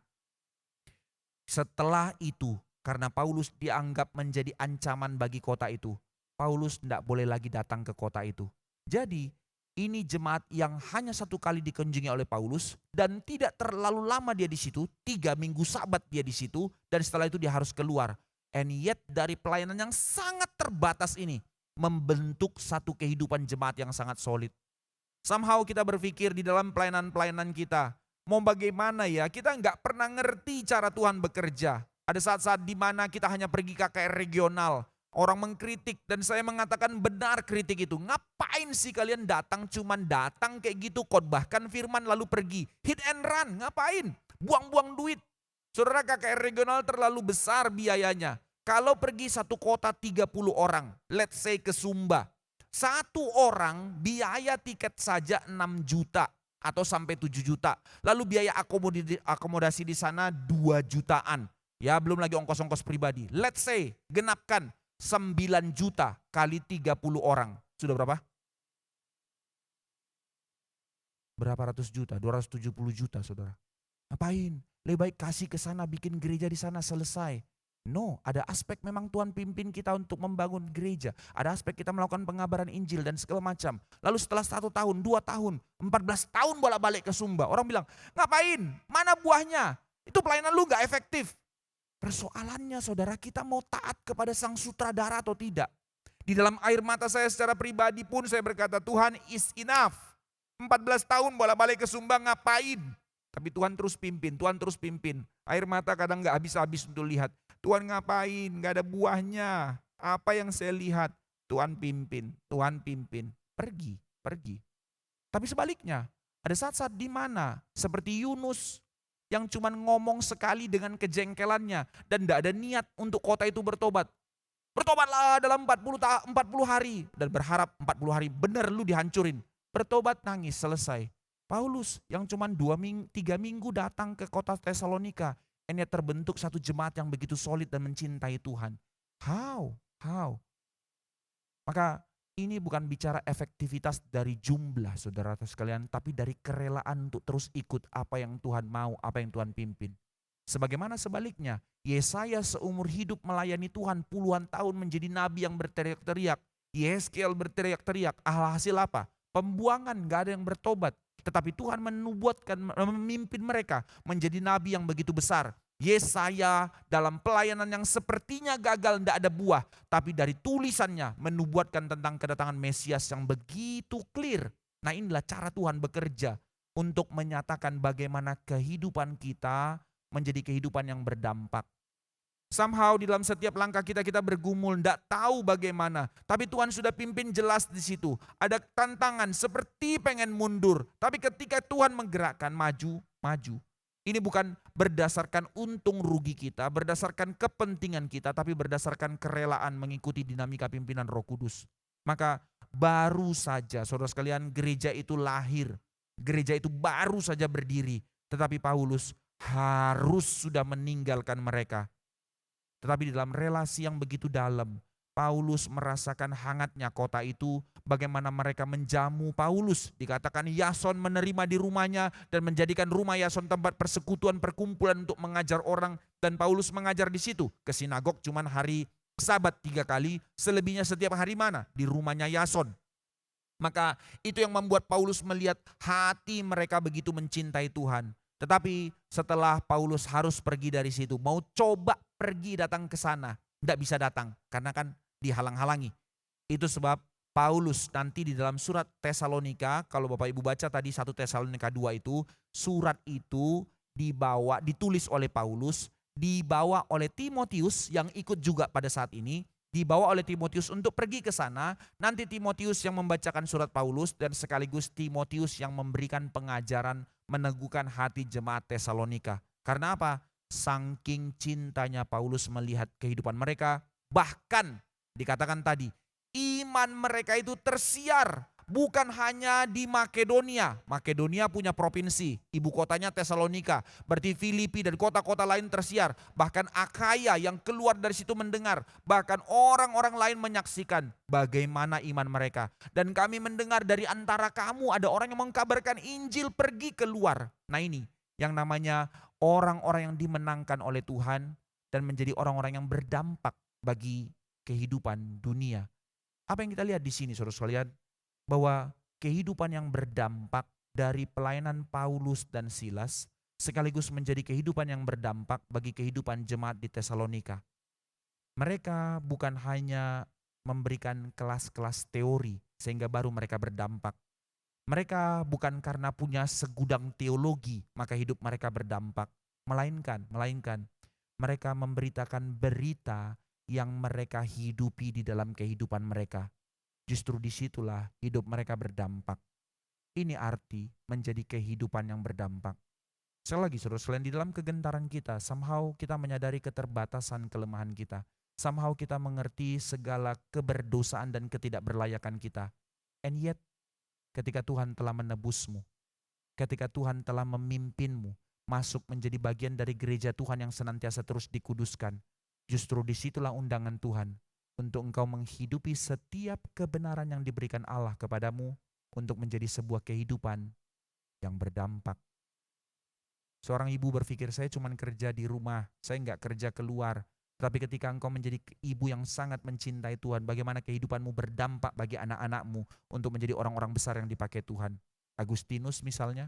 Setelah itu, karena Paulus dianggap menjadi ancaman bagi kota itu, Paulus tidak boleh lagi datang ke kota itu. Jadi, ini jemaat yang hanya 1 kali dikunjungi oleh Paulus dan tidak terlalu lama dia di situ, 3 minggu Sabat dia di situ dan setelah itu dia harus keluar. And yet dari pelayanan yang sangat terbatas ini, membentuk satu kehidupan jemaat yang sangat solid. Somehow kita berpikir di dalam pelayanan-pelayanan kita, mau bagaimana ya, kita nggak pernah ngerti cara Tuhan bekerja. Ada saat-saat di mana kita hanya pergi KKR regional, orang mengkritik dan saya mengatakan benar kritik itu. Ngapain sih kalian cuman datang kayak gitu, khotbahkan firman lalu pergi. Hit and run, ngapain? Buang-buang duit. Saudara, KKR regional terlalu besar biayanya. Kalau pergi satu kota 30 orang, let's say ke Sumba. Satu orang biaya tiket saja 6 juta atau sampai 7 juta. Lalu biaya akomodasi di sana 2 jutaan. Ya belum lagi ongkos-ongkos pribadi. Let's say genapkan 9 juta kali 30 orang. Sudah berapa? Berapa ratus juta? 270 juta saudara. Ngapain? Lebih baik kasih ke sana, bikin gereja di sana selesai. No, ada aspek memang Tuhan pimpin kita untuk membangun gereja. Ada aspek kita melakukan pengabaran Injil dan segala macam. Lalu setelah 1 tahun, 2 tahun, 14 tahun bolak-balik ke Sumba. Orang bilang, ngapain? Mana buahnya? Itu pelayanan lu gak efektif. Persoalannya saudara, kita mau taat kepada sang sutradara atau tidak. Di dalam air mata saya secara pribadi pun saya berkata, Tuhan is enough. 14 tahun bolak-balik ke Sumba ngapain? Tapi Tuhan terus pimpin, Tuhan terus pimpin. Air mata kadang gak habis-habis untuk lihat. Tuhan ngapain? Gak ada buahnya. Apa yang saya lihat? Tuhan pimpin, Tuhan pimpin. Pergi. Tapi sebaliknya, ada saat-saat di mana seperti Yunus yang cuma ngomong sekali dengan kejengkelannya dan gak ada niat untuk kota itu bertobat. Bertobatlah dalam 40 hari dan berharap 40 hari benar lu dihancurin. Bertobat, nangis, selesai. Paulus yang cuma 3 minggu datang ke kota Tesalonika. Ini terbentuk satu jemaat yang begitu solid dan mencintai Tuhan. How? Maka ini bukan bicara efektivitas dari jumlah saudara sekalian, tapi dari kerelaan untuk terus ikut apa yang Tuhan mau, apa yang Tuhan pimpin. Sebagaimana sebaliknya, Yesaya seumur hidup melayani Tuhan puluhan tahun menjadi nabi yang berteriak-teriak. Yeskel berteriak-teriak, hasil apa? Pembuangan, gak ada yang bertobat. Tetapi Tuhan memimpin mereka menjadi nabi yang begitu besar. Yesaya dalam pelayanan yang sepertinya gagal, tidak ada buah. Tapi dari tulisannya menubuatkan tentang kedatangan Mesias yang begitu clear. Nah, inilah cara Tuhan bekerja untuk menyatakan bagaimana kehidupan kita menjadi kehidupan yang berdampak. Somehow di dalam setiap langkah kita bergumul, tidak tahu bagaimana. Tapi Tuhan sudah pimpin jelas di situ. Ada tantangan seperti pengen mundur. Tapi ketika Tuhan menggerakkan, maju. Ini bukan berdasarkan untung rugi kita, berdasarkan kepentingan kita, tapi berdasarkan kerelaan mengikuti dinamika pimpinan Roh Kudus. Maka baru saja saudara sekalian gereja itu lahir. Gereja itu baru saja berdiri. Tetapi Paulus harus sudah meninggalkan mereka. Tetapi di dalam relasi yang begitu dalam, Paulus merasakan hangatnya kota itu, bagaimana mereka menjamu Paulus. Dikatakan Yason menerima di rumahnya dan menjadikan rumah Yason tempat persekutuan perkumpulan untuk mengajar orang. Dan Paulus mengajar di situ. Ke sinagog cuman hari Sabat 3 kali, selebihnya setiap hari mana? Di rumahnya Yason. Maka itu yang membuat Paulus melihat hati mereka begitu mencintai Tuhan. Tetapi setelah Paulus harus pergi dari situ, mau coba pergi datang ke sana, tidak bisa datang karena kan dihalang-halangi. Itu sebab Paulus nanti di dalam surat Tesalonika, kalau Bapak Ibu baca tadi 1 Tesalonika 2 itu, surat itu ditulis oleh Paulus, dibawa oleh Timotius yang ikut juga pada saat ini, dibawa oleh Timotius untuk pergi ke sana. Nanti Timotius yang membacakan surat Paulus dan sekaligus Timotius yang memberikan pengajaran meneguhkan hati jemaat Tesalonika. Karena apa? Saking cintanya Paulus melihat kehidupan mereka, bahkan dikatakan tadi, iman mereka itu tersiar. Bukan hanya di Makedonia. Makedonia punya provinsi, ibu kotanya Tesalonika. Berarti Filipi dan kota-kota lain tersiar. Bahkan Akaya yang keluar dari situ mendengar. Bahkan orang-orang lain menyaksikan bagaimana iman mereka. Dan kami mendengar dari antara kamu ada orang yang mengkabarkan Injil pergi keluar. Nah ini yang namanya orang-orang yang dimenangkan oleh Tuhan dan menjadi orang-orang yang berdampak bagi kehidupan dunia. Apa yang kita lihat di sini saudara sekalian? Bahwa kehidupan yang berdampak dari pelayanan Paulus dan Silas sekaligus menjadi kehidupan yang berdampak bagi kehidupan jemaat di Tesalonika. Mereka bukan hanya memberikan kelas-kelas teori sehingga baru mereka berdampak. Mereka bukan karena punya segudang teologi maka hidup mereka berdampak. Melainkan mereka memberitakan berita yang mereka hidupi di dalam kehidupan mereka. Justru disitulah hidup mereka berdampak. Ini arti menjadi kehidupan yang berdampak. Sekali lagi saudara sekalian, di dalam kegentaran kita, somehow kita menyadari keterbatasan kelemahan kita. Somehow kita mengerti segala keberdosaan dan ketidakberlayakan kita. And yet, ketika Tuhan telah menebusmu, ketika Tuhan telah memimpinmu, masuk menjadi bagian dari gereja Tuhan yang senantiasa terus dikuduskan, justru disitulah undangan Tuhan untuk engkau menghidupi setiap kebenaran yang diberikan Allah kepadamu untuk menjadi sebuah kehidupan yang berdampak. Seorang ibu berpikir, saya cuma kerja di rumah, saya nggak kerja keluar. Tapi ketika engkau menjadi ibu yang sangat mencintai Tuhan, bagaimana kehidupanmu berdampak bagi anak-anakmu untuk menjadi orang-orang besar yang dipakai Tuhan. Agustinus misalnya,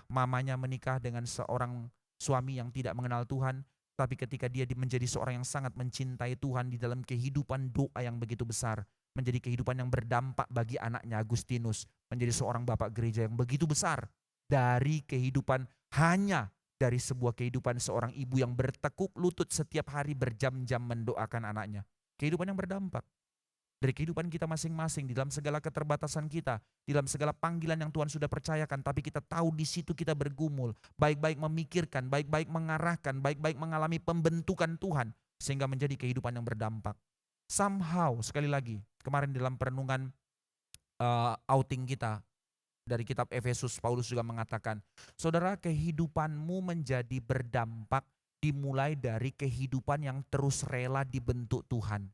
mamanya menikah dengan seorang suami yang tidak mengenal Tuhan, tapi ketika dia menjadi seorang yang sangat mencintai Tuhan di dalam kehidupan doa yang begitu besar, menjadi kehidupan yang berdampak bagi anaknya Agustinus, menjadi seorang bapak gereja yang begitu besar, dari kehidupan hanya dari sebuah kehidupan seorang ibu yang bertekuk lutut setiap hari berjam-jam mendoakan anaknya. Kehidupan yang berdampak. Dari kehidupan kita masing-masing, di dalam segala keterbatasan kita, di dalam segala panggilan yang Tuhan sudah percayakan, tapi kita tahu di situ kita bergumul, baik-baik memikirkan, baik-baik mengarahkan, baik-baik mengalami pembentukan Tuhan, sehingga menjadi kehidupan yang berdampak. Somehow, sekali lagi, kemarin dalam perenungan outing kita, dari kitab Efesus, Paulus juga mengatakan, saudara, kehidupanmu menjadi berdampak dimulai dari kehidupan yang terus rela dibentuk Tuhan.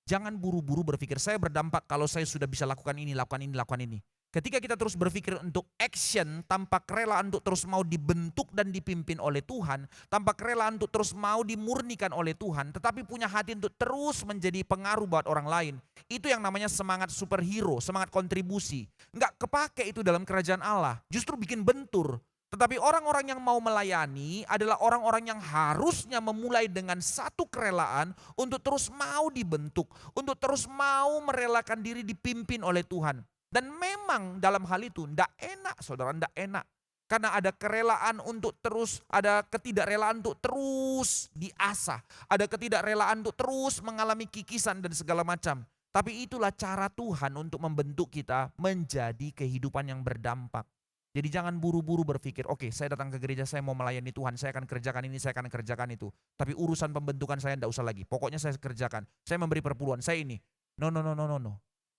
Jangan buru-buru berpikir, saya berdampak kalau saya sudah bisa lakukan ini, lakukan ini, lakukan ini. Ketika kita terus berpikir untuk action, tanpa kerelaan untuk terus mau dibentuk dan dipimpin oleh Tuhan, tanpa kerelaan untuk terus mau dimurnikan oleh Tuhan, tetapi punya hati untuk terus menjadi pengaruh buat orang lain, itu yang namanya semangat superhero, semangat kontribusi. Enggak kepake itu dalam kerajaan Allah, justru bikin bentur. Tetapi orang-orang yang mau melayani adalah orang-orang yang harusnya memulai dengan satu kerelaan untuk terus mau dibentuk, untuk terus mau merelakan diri dipimpin oleh Tuhan. Dan memang dalam hal itu tidak enak saudara, tidak enak. Karena ada kerelaan untuk terus, ada ketidakrelaan untuk terus diasah. Ada ketidakrelaan untuk terus mengalami kikisan dan segala macam. Tapi itulah cara Tuhan untuk membentuk kita menjadi kehidupan yang berdampak. Jadi jangan buru-buru berpikir, oke, saya datang ke gereja, saya mau melayani Tuhan, saya akan kerjakan ini, saya akan kerjakan itu. Tapi urusan pembentukan saya tidak usah lagi. Pokoknya saya kerjakan, saya memberi perpuluhan, saya ini. No.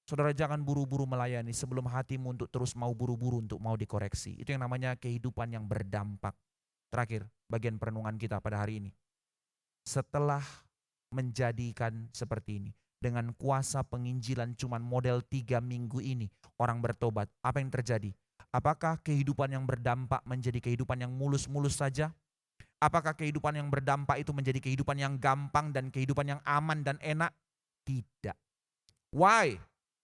Saudara, jangan buru-buru melayani sebelum hatimu untuk terus mau buru-buru untuk mau dikoreksi. Itu yang namanya kehidupan yang berdampak. Terakhir, bagian perenungan kita pada hari ini. setelah menjadikan seperti ini. Dengan kuasa penginjilan cuman model 3 minggu ini, orang bertobat. Apa yang terjadi? Apakah kehidupan yang berdampak menjadi kehidupan yang mulus-mulus saja? Apakah kehidupan yang berdampak itu menjadi kehidupan yang gampang dan kehidupan yang aman dan enak? Tidak. Why?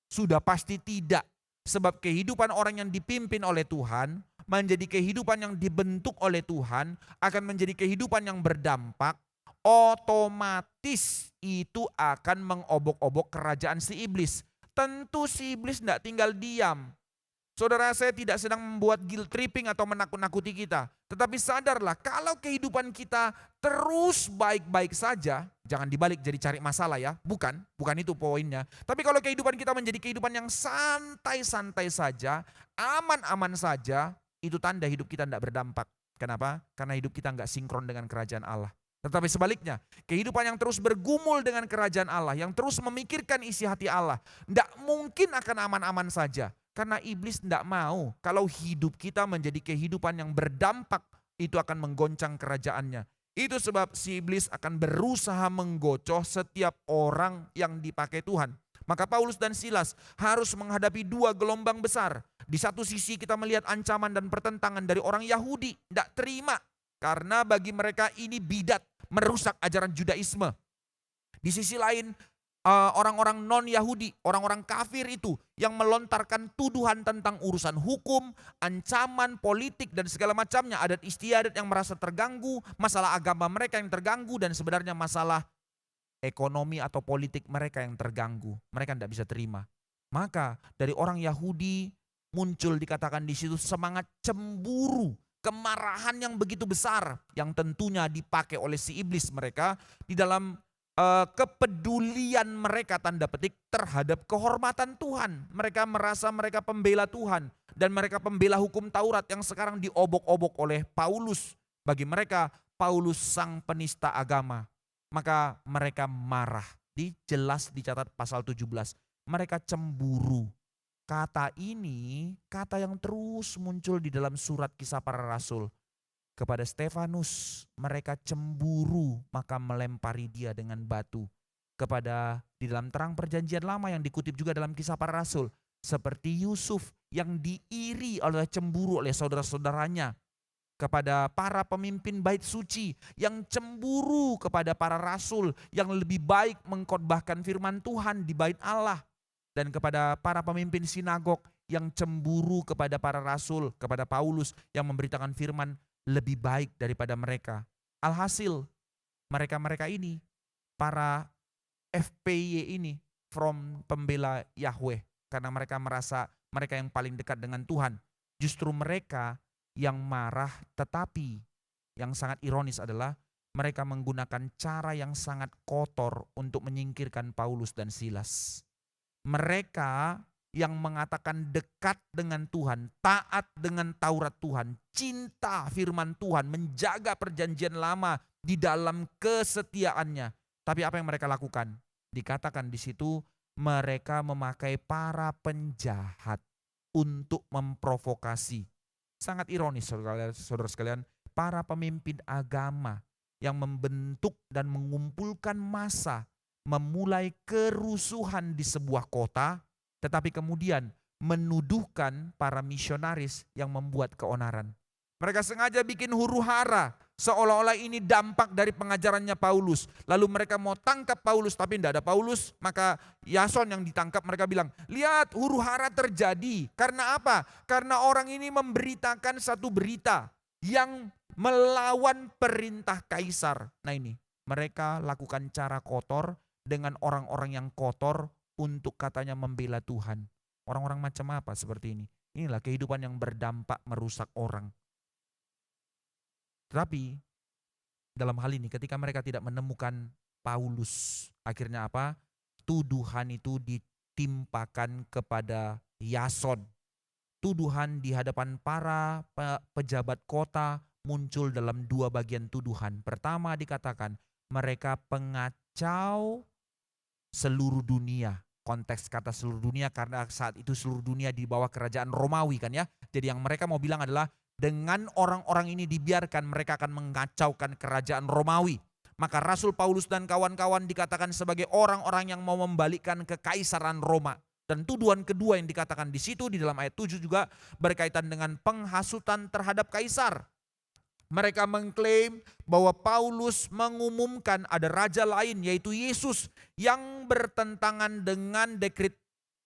Sudah pasti tidak. Sebab kehidupan orang yang dipimpin oleh Tuhan, menjadi kehidupan yang dibentuk oleh Tuhan, akan menjadi kehidupan yang berdampak, otomatis itu akan mengobok-obok kerajaan si iblis. Tentu si iblis tidak tinggal diam. Saudara, saya tidak sedang membuat guilt tripping atau menakut-nakuti kita. Tetapi sadarlah, kalau kehidupan kita terus baik-baik saja, jangan dibalik jadi cari masalah ya. Bukan itu poinnya. Tapi kalau kehidupan kita menjadi kehidupan yang santai-santai saja, aman-aman saja, itu tanda hidup kita tidak berdampak. Kenapa? Karena hidup kita nggak sinkron dengan kerajaan Allah. Tetapi sebaliknya, kehidupan yang terus bergumul dengan kerajaan Allah, yang terus memikirkan isi hati Allah, tidak mungkin akan aman-aman saja. Karena iblis tidak mau kalau hidup kita menjadi kehidupan yang berdampak, itu akan menggoncang kerajaannya. Itu sebab si iblis akan berusaha menggocoh setiap orang yang dipakai Tuhan. Maka Paulus dan Silas harus menghadapi 2 gelombang besar. Di satu sisi kita melihat ancaman dan pertentangan dari orang Yahudi, tidak terima. Karena bagi mereka ini bidat, merusak ajaran Judaisme. Di sisi lain, orang-orang non-Yahudi, orang-orang kafir itu yang melontarkan tuduhan tentang urusan hukum, ancaman, politik dan segala macamnya, adat istiadat yang merasa terganggu, masalah agama mereka yang terganggu dan sebenarnya masalah ekonomi atau politik mereka yang terganggu. Mereka tidak bisa terima. Maka dari orang Yahudi muncul dikatakan di situ semangat cemburu, kemarahan yang begitu besar yang tentunya dipakai oleh si iblis mereka di dalam kepedulian mereka tanda petik terhadap kehormatan Tuhan. Mereka merasa mereka pembela Tuhan dan mereka pembela hukum Taurat yang sekarang diobok-obok oleh Paulus. Bagi mereka Paulus sang penista agama. Maka mereka marah. Jelas dicatat pasal 17. Mereka cemburu. Kata ini kata yang terus muncul di dalam surat Kisah Para Rasul. Kepada Stefanus mereka cemburu maka melempari dia dengan batu. Kepada di dalam terang perjanjian lama yang dikutip juga dalam Kisah Para Rasul. Seperti Yusuf yang diiri oleh cemburu oleh saudara-saudaranya. Kepada para pemimpin bait suci yang cemburu kepada para rasul yang lebih baik mengkhotbahkan firman Tuhan di bait Allah. Dan kepada para pemimpin sinagog yang cemburu kepada para rasul, kepada Paulus yang memberitakan firman lebih baik daripada mereka. Alhasil mereka-mereka ini, para FPY ini, from pembela Yahweh. Karena mereka merasa mereka yang paling dekat dengan Tuhan. Justru mereka yang marah, tetapi yang sangat ironis adalah mereka menggunakan cara yang sangat kotor untuk menyingkirkan Paulus dan Silas. Mereka yang mengatakan dekat dengan Tuhan, taat dengan Taurat Tuhan, cinta firman Tuhan, menjaga perjanjian lama di dalam kesetiaannya. Tapi apa yang mereka lakukan? Dikatakan di situ mereka memakai para penjahat untuk memprovokasi. Sangat ironis saudara sekalian, para pemimpin agama yang membentuk dan mengumpulkan massa memulai kerusuhan di sebuah kota, tetapi kemudian menuduhkan para misionaris yang membuat keonaran. Mereka sengaja bikin huru-hara, seolah-olah ini dampak dari pengajarannya Paulus. Lalu mereka mau tangkap Paulus, tapi tidak ada Paulus. Maka Yason yang ditangkap, mereka bilang, lihat huru-hara terjadi. Karena apa? Karena orang ini memberitakan satu berita yang melawan perintah kaisar. Nah ini, mereka lakukan cara kotor dengan orang-orang yang kotor untuk katanya membela Tuhan. Orang-orang macam apa seperti ini? Inilah kehidupan yang berdampak merusak orang. Tetapi dalam hal ini ketika mereka tidak menemukan Paulus, akhirnya apa? Tuduhan itu ditimpakan kepada Yason. Tuduhan di hadapan para pejabat kota muncul dalam 2 bagian tuduhan. Pertama dikatakan mereka pengacau seluruh dunia. Konteks kata seluruh dunia karena saat itu seluruh dunia di bawah kerajaan Romawi kan ya. Jadi yang mereka mau bilang adalah dengan orang-orang ini dibiarkan mereka akan mengacaukan kerajaan Romawi. Maka Rasul Paulus dan kawan-kawan dikatakan sebagai orang-orang yang mau membalikkan kekaisaran Roma. Dan tuduhan kedua yang dikatakan di situ di dalam ayat 7 juga berkaitan dengan penghasutan terhadap kaisar. Mereka mengklaim bahwa Paulus mengumumkan ada raja lain yaitu Yesus yang bertentangan dengan dekret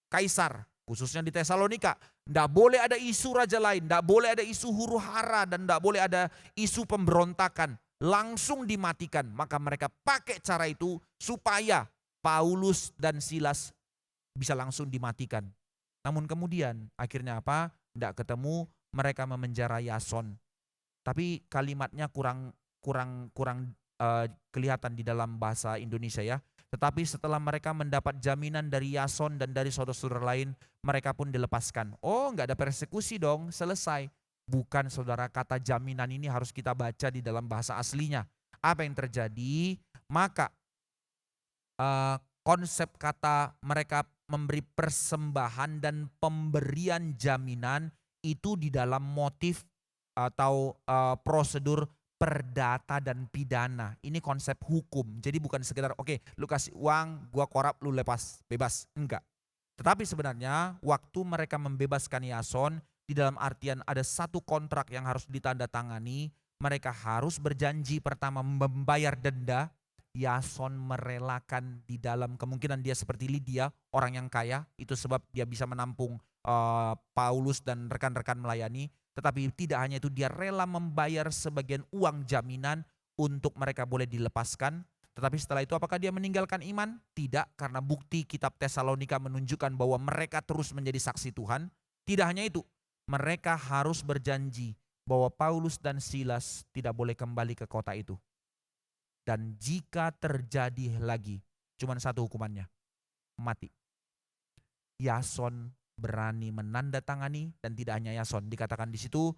kaisar. Khususnya di Tesalonika. Tidak boleh ada isu raja lain, tidak boleh ada isu huru hara, dan tidak boleh ada isu pemberontakan. Langsung dimatikan. Maka mereka pakai cara itu supaya Paulus dan Silas bisa langsung dimatikan. Namun kemudian akhirnya apa? Tidak ketemu, mereka memenjara Yason. Tapi kalimatnya kurang kelihatan di dalam bahasa Indonesia ya. Tetapi setelah mereka mendapat jaminan dari Yason dan dari saudara-saudara lain, mereka pun dilepaskan. Oh, nggak ada persekusi dong, selesai. Bukan saudara, kata jaminan ini harus kita baca di dalam bahasa aslinya. Apa yang terjadi? Maka konsep kata mereka memberi persembahan dan pemberian jaminan itu di dalam motif atau prosedur perdata dan pidana. Ini konsep hukum. Jadi bukan sekedar oke, lu kasih uang, gua korap, lu lepas, bebas. Enggak. Tetapi sebenarnya waktu mereka membebaskan Yason, di dalam artian ada satu kontrak yang harus ditandatangani. Mereka harus berjanji pertama membayar denda. Yason merelakan di dalam kemungkinan dia seperti Lydia, orang yang kaya. Itu sebab dia bisa menampung Paulus dan rekan-rekan melayani. Tetapi tidak hanya itu, dia rela membayar sebagian uang jaminan untuk mereka boleh dilepaskan. Tetapi setelah itu apakah dia meninggalkan iman? Tidak, karena bukti kitab Tesalonika menunjukkan bahwa mereka terus menjadi saksi Tuhan. Tidak hanya itu, mereka harus berjanji bahwa Paulus dan Silas tidak boleh kembali ke kota itu. Dan jika terjadi lagi, cuma satu hukumannya, mati. Yason berani menandatangani, dan tidak hanya Yason, dikatakan di situ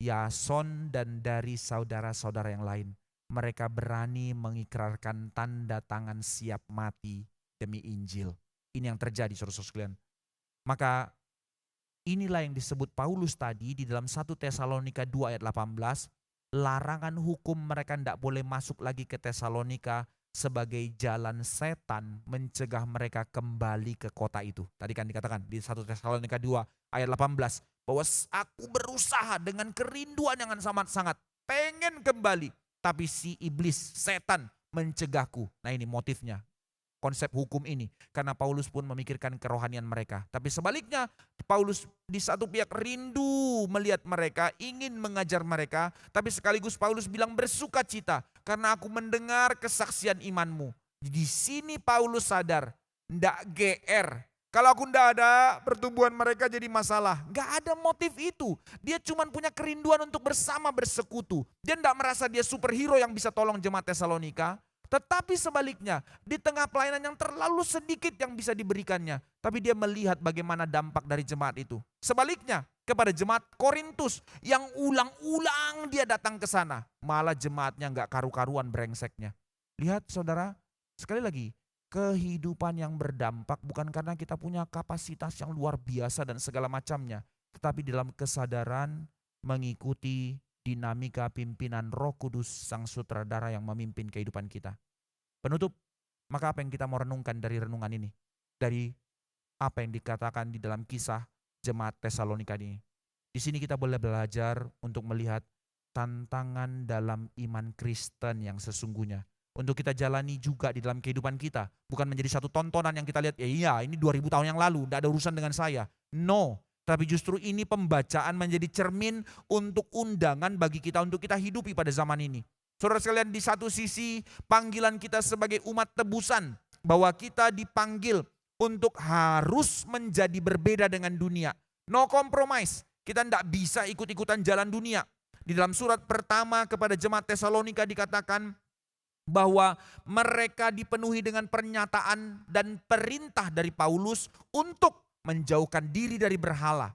Yason dan dari saudara-saudara yang lain. Mereka berani mengikrarkan tanda tangan siap mati demi Injil. Ini yang terjadi saudara-saudara sekalian. Maka inilah yang disebut Paulus tadi di dalam 1 Tesalonika 2 ayat 18. Larangan hukum mereka tidak boleh masuk lagi ke Tesalonika sebagai jalan setan mencegah mereka kembali ke kota itu. Tadi kan dikatakan di 1 Tesalonika 2 ayat 18. Bahwa aku berusaha dengan kerinduan yang sangat-sangat pengen kembali. Tapi si iblis, setan mencegahku. Nah ini motifnya. Konsep hukum ini. Karena Paulus pun memikirkan kerohanian mereka. Tapi sebaliknya Paulus di satu pihak rindu melihat mereka, ingin mengajar mereka. Tapi sekaligus Paulus bilang bersukacita karena aku mendengar kesaksian imanmu. Di sini Paulus sadar, ndak GR. Kalau aku ndak ada, pertumbuhan mereka jadi masalah. Nggak ada motif itu. Dia cuma punya kerinduan untuk bersama bersekutu. Dia ndak merasa dia superhero yang bisa tolong jemaat Tesalonika. Tetapi sebaliknya, di tengah pelayanan yang terlalu sedikit yang bisa diberikannya. Tapi dia melihat bagaimana dampak dari jemaat itu. Sebaliknya, kepada jemaat Korintus yang ulang-ulang dia datang ke sana. Malah jemaatnya gak karu-karuan brengseknya. Lihat saudara, sekali lagi, kehidupan yang berdampak bukan karena kita punya kapasitas yang luar biasa dan segala macamnya. Tetapi dalam kesadaran mengikuti dinamika pimpinan Roh Kudus Sang Sutradara yang memimpin kehidupan kita. Penutup, maka apa yang kita mau renungkan dari renungan ini? Dari apa yang dikatakan di dalam kisah jemaat Tesalonika ini. Di sini kita boleh belajar untuk melihat tantangan dalam iman Kristen yang sesungguhnya. Untuk kita jalani juga di dalam kehidupan kita. Bukan menjadi satu tontonan yang kita lihat, ya iya ini 2000 tahun yang lalu, tidak ada urusan dengan saya. No. Tapi justru ini pembacaan menjadi cermin untuk undangan bagi kita untuk kita hidupi pada zaman ini. Saudara sekalian, di satu sisi panggilan kita sebagai umat tebusan. Bahwa kita dipanggil untuk harus menjadi berbeda dengan dunia. No compromise. Kita tidak bisa ikut-ikutan jalan dunia. Di dalam surat pertama kepada jemaat Tesalonika dikatakan bahwa mereka dipenuhi dengan pernyataan dan perintah dari Paulus untuk menjauhkan diri dari berhala.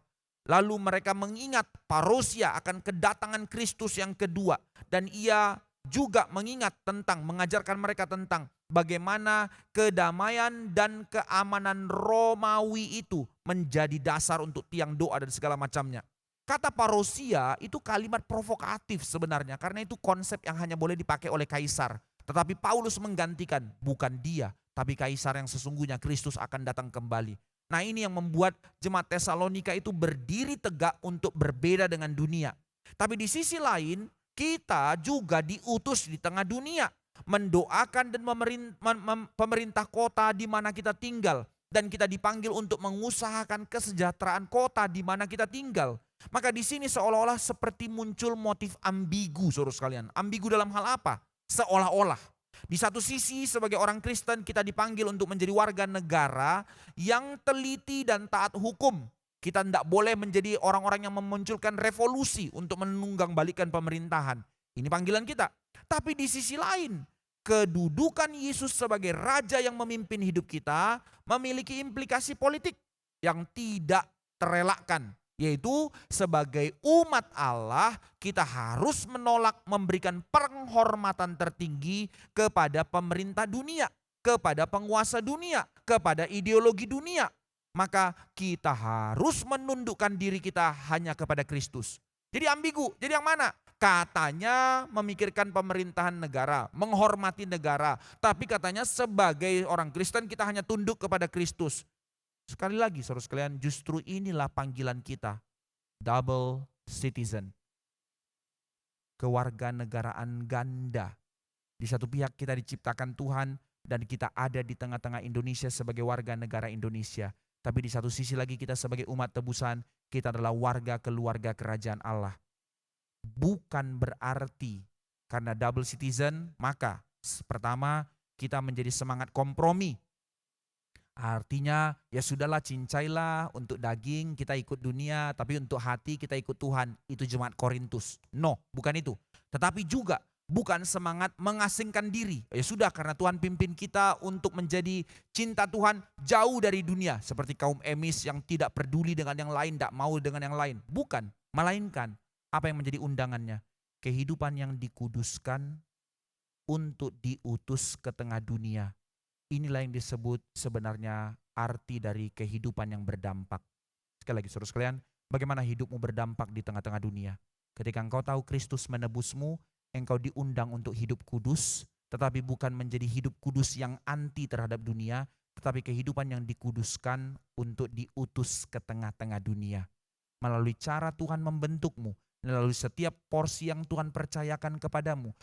Lalu mereka mengingat parousia akan kedatangan Kristus yang kedua. Dan ia juga mengingat tentang, mengajarkan mereka tentang bagaimana kedamaian dan keamanan Romawi itu menjadi dasar untuk tiang doa dan segala macamnya. Kata parousia itu kalimat provokatif sebenarnya. Karena itu konsep yang hanya boleh dipakai oleh kaisar. Tetapi Paulus menggantikan, bukan dia, tapi kaisar yang sesungguhnya, Kristus akan datang kembali. Nah, ini yang membuat jemaat Tesalonika itu berdiri tegak untuk berbeda dengan dunia. Tapi di sisi lain, kita juga diutus di tengah dunia, mendoakan dan pemerintah kota di mana kita tinggal. Dan kita dipanggil untuk mengusahakan kesejahteraan kota di mana kita tinggal. Maka di sini seolah-olah seperti muncul motif ambigu, saudara sekalian. Ambigu dalam hal apa? Seolah-olah. Di satu sisi sebagai orang Kristen kita dipanggil untuk menjadi warga negara yang teliti dan taat hukum. Kita tidak boleh menjadi orang-orang yang memunculkan revolusi untuk menunggang-balikan pemerintahan. Ini panggilan kita. Tapi di sisi lain, kedudukan Yesus sebagai raja yang memimpin hidup kita memiliki implikasi politik yang tidak terelakkan. Yaitu sebagai umat Allah kita harus menolak memberikan penghormatan tertinggi kepada pemerintah dunia, kepada penguasa dunia, kepada ideologi dunia. Maka kita harus menundukkan diri kita hanya kepada Kristus. Jadi ambigu, jadi yang mana? Katanya memikirkan pemerintahan negara, menghormati negara. Tapi katanya sebagai orang Kristen kita hanya tunduk kepada Kristus. Sekali lagi saudara sekalian, justru inilah panggilan kita. Double citizen. Kewarganegaraan ganda. Di satu pihak kita diciptakan Tuhan dan kita ada di tengah-tengah Indonesia sebagai warga negara Indonesia. Tapi di satu sisi lagi kita sebagai umat tebusan, kita adalah warga keluarga kerajaan Allah. Bukan berarti karena double citizen, maka pertama kita menjadi semangat kompromi. Artinya ya sudahlah, cincailah, untuk daging kita ikut dunia, tapi untuk hati kita ikut Tuhan. Itu jemaat Korintus. No, bukan itu. Tetapi juga bukan semangat mengasingkan diri. Ya sudah, karena Tuhan pimpin kita untuk menjadi cinta Tuhan jauh dari dunia. Seperti kaum Emis yang tidak peduli dengan yang lain, tidak mau dengan yang lain. Bukan, melainkan apa yang menjadi undangannya? Kehidupan yang dikuduskan untuk diutus ke tengah dunia. Inilah yang disebut sebenarnya arti dari kehidupan yang berdampak. Sekali lagi saudara sekalian, bagaimana hidupmu berdampak di tengah-tengah dunia? Ketika engkau tahu Kristus menebusmu, engkau diundang untuk hidup kudus, tetapi bukan menjadi hidup kudus yang anti terhadap dunia, tetapi kehidupan yang dikuduskan untuk diutus ke tengah-tengah dunia. Melalui cara Tuhan membentukmu, melalui setiap porsi yang Tuhan percayakan kepadamu,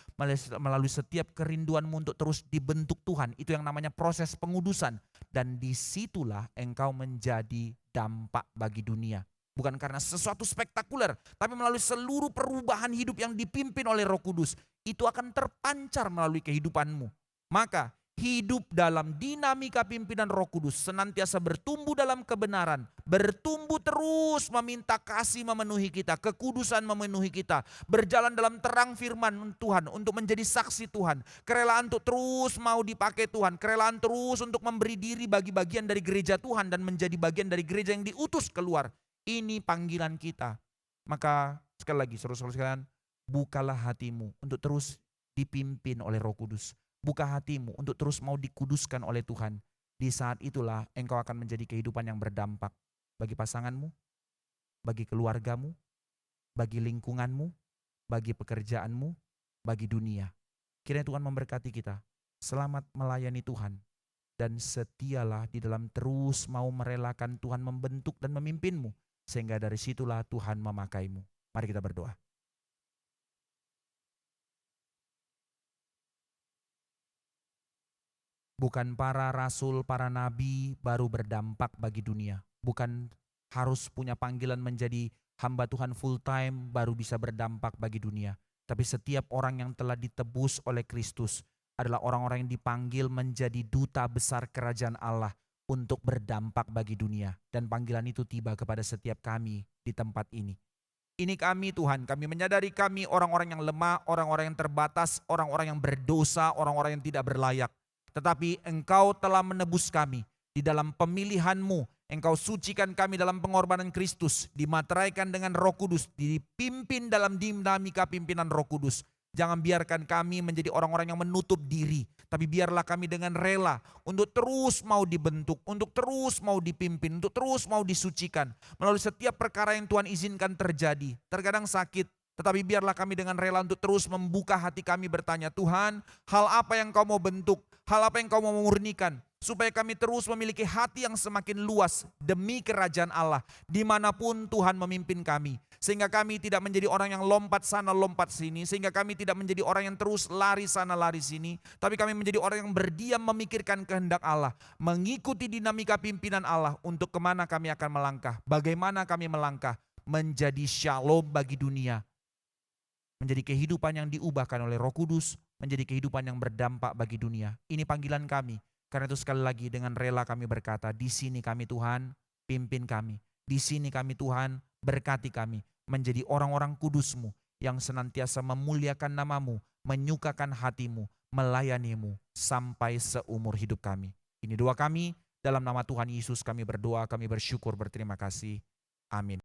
melalui setiap kerinduanmu untuk terus dibentuk Tuhan, itu yang namanya proses pengudusan. Dan disitulah engkau menjadi dampak bagi dunia. Bukan karena sesuatu spektakuler, tapi melalui seluruh perubahan hidup yang dipimpin oleh Roh Kudus. Itu akan terpancar melalui kehidupanmu. Maka hidup dalam dinamika pimpinan Roh Kudus, senantiasa bertumbuh dalam kebenaran, bertumbuh terus meminta kasih memenuhi kita, kekudusan memenuhi kita, berjalan dalam terang firman Tuhan untuk menjadi saksi Tuhan, kerelaan untuk terus mau dipakai Tuhan, kerelaan terus untuk memberi diri bagi bagian dari gereja Tuhan dan menjadi bagian dari gereja yang diutus keluar. Ini panggilan kita. Maka sekali lagi saudara-saudara sekalian, bukalah hatimu untuk terus dipimpin oleh Roh Kudus. Buka hatimu untuk terus mau dikuduskan oleh Tuhan. Di saat itulah engkau akan menjadi kehidupan yang berdampak bagi pasanganmu, bagi keluargamu, bagi lingkunganmu, bagi pekerjaanmu, bagi dunia. Kiranya Tuhan memberkati kita. Selamat melayani Tuhan. Dan setialah di dalam terus mau merelakan Tuhan membentuk dan memimpinmu. Sehingga dari situlah Tuhan memakaimu. Mari kita berdoa. Bukan para rasul, para nabi baru berdampak bagi dunia. Bukan harus punya panggilan menjadi hamba Tuhan full time baru bisa berdampak bagi dunia. Tapi setiap orang yang telah ditebus oleh Kristus adalah orang-orang yang dipanggil menjadi duta besar kerajaan Allah untuk berdampak bagi dunia. Dan panggilan itu tiba kepada setiap kami di tempat ini. Ini kami Tuhan, kami menyadari kami orang-orang yang lemah, orang-orang yang terbatas, orang-orang yang berdosa, orang-orang yang tidak berlayak. Tetapi Engkau telah menebus kami di dalam pemilihan-Mu. Engkau sucikan kami dalam pengorbanan Kristus, dimateraikan dengan Roh Kudus, dipimpin dalam dinamika pimpinan Roh Kudus. Jangan biarkan kami menjadi orang-orang yang menutup diri, tapi biarlah kami dengan rela untuk terus mau dibentuk, untuk terus mau dipimpin, untuk terus mau disucikan. Melalui setiap perkara yang Tuhan izinkan terjadi. Terkadang sakit, Tetapi biarlah kami dengan rela untuk terus membuka hati kami bertanya, Tuhan, hal apa yang Kau mau bentuk, hal apa yang Kau mau memurnikan, supaya kami terus memiliki hati yang semakin luas demi kerajaan Allah, dimanapun Tuhan memimpin kami. Sehingga kami tidak menjadi orang yang lompat sana, lompat sini, sehingga kami tidak menjadi orang yang terus lari sana, lari sini, tapi kami menjadi orang yang berdiam memikirkan kehendak Allah, mengikuti dinamika pimpinan Allah untuk kemana kami akan melangkah, bagaimana kami melangkah, menjadi shalom bagi dunia, menjadi kehidupan yang diubahkan oleh Roh Kudus, menjadi kehidupan yang berdampak bagi dunia. Ini panggilan kami. Karena itu sekali lagi dengan rela kami berkata, di sini kami Tuhan, pimpin kami. Di sini kami Tuhan, berkati kami. Menjadi orang-orang kudus-Mu yang senantiasa memuliakan nama-Mu, menyukakan hati-Mu, melayani-Mu sampai seumur hidup kami. Ini doa kami, dalam nama Tuhan Yesus kami berdoa, kami bersyukur, berterima kasih. Amin.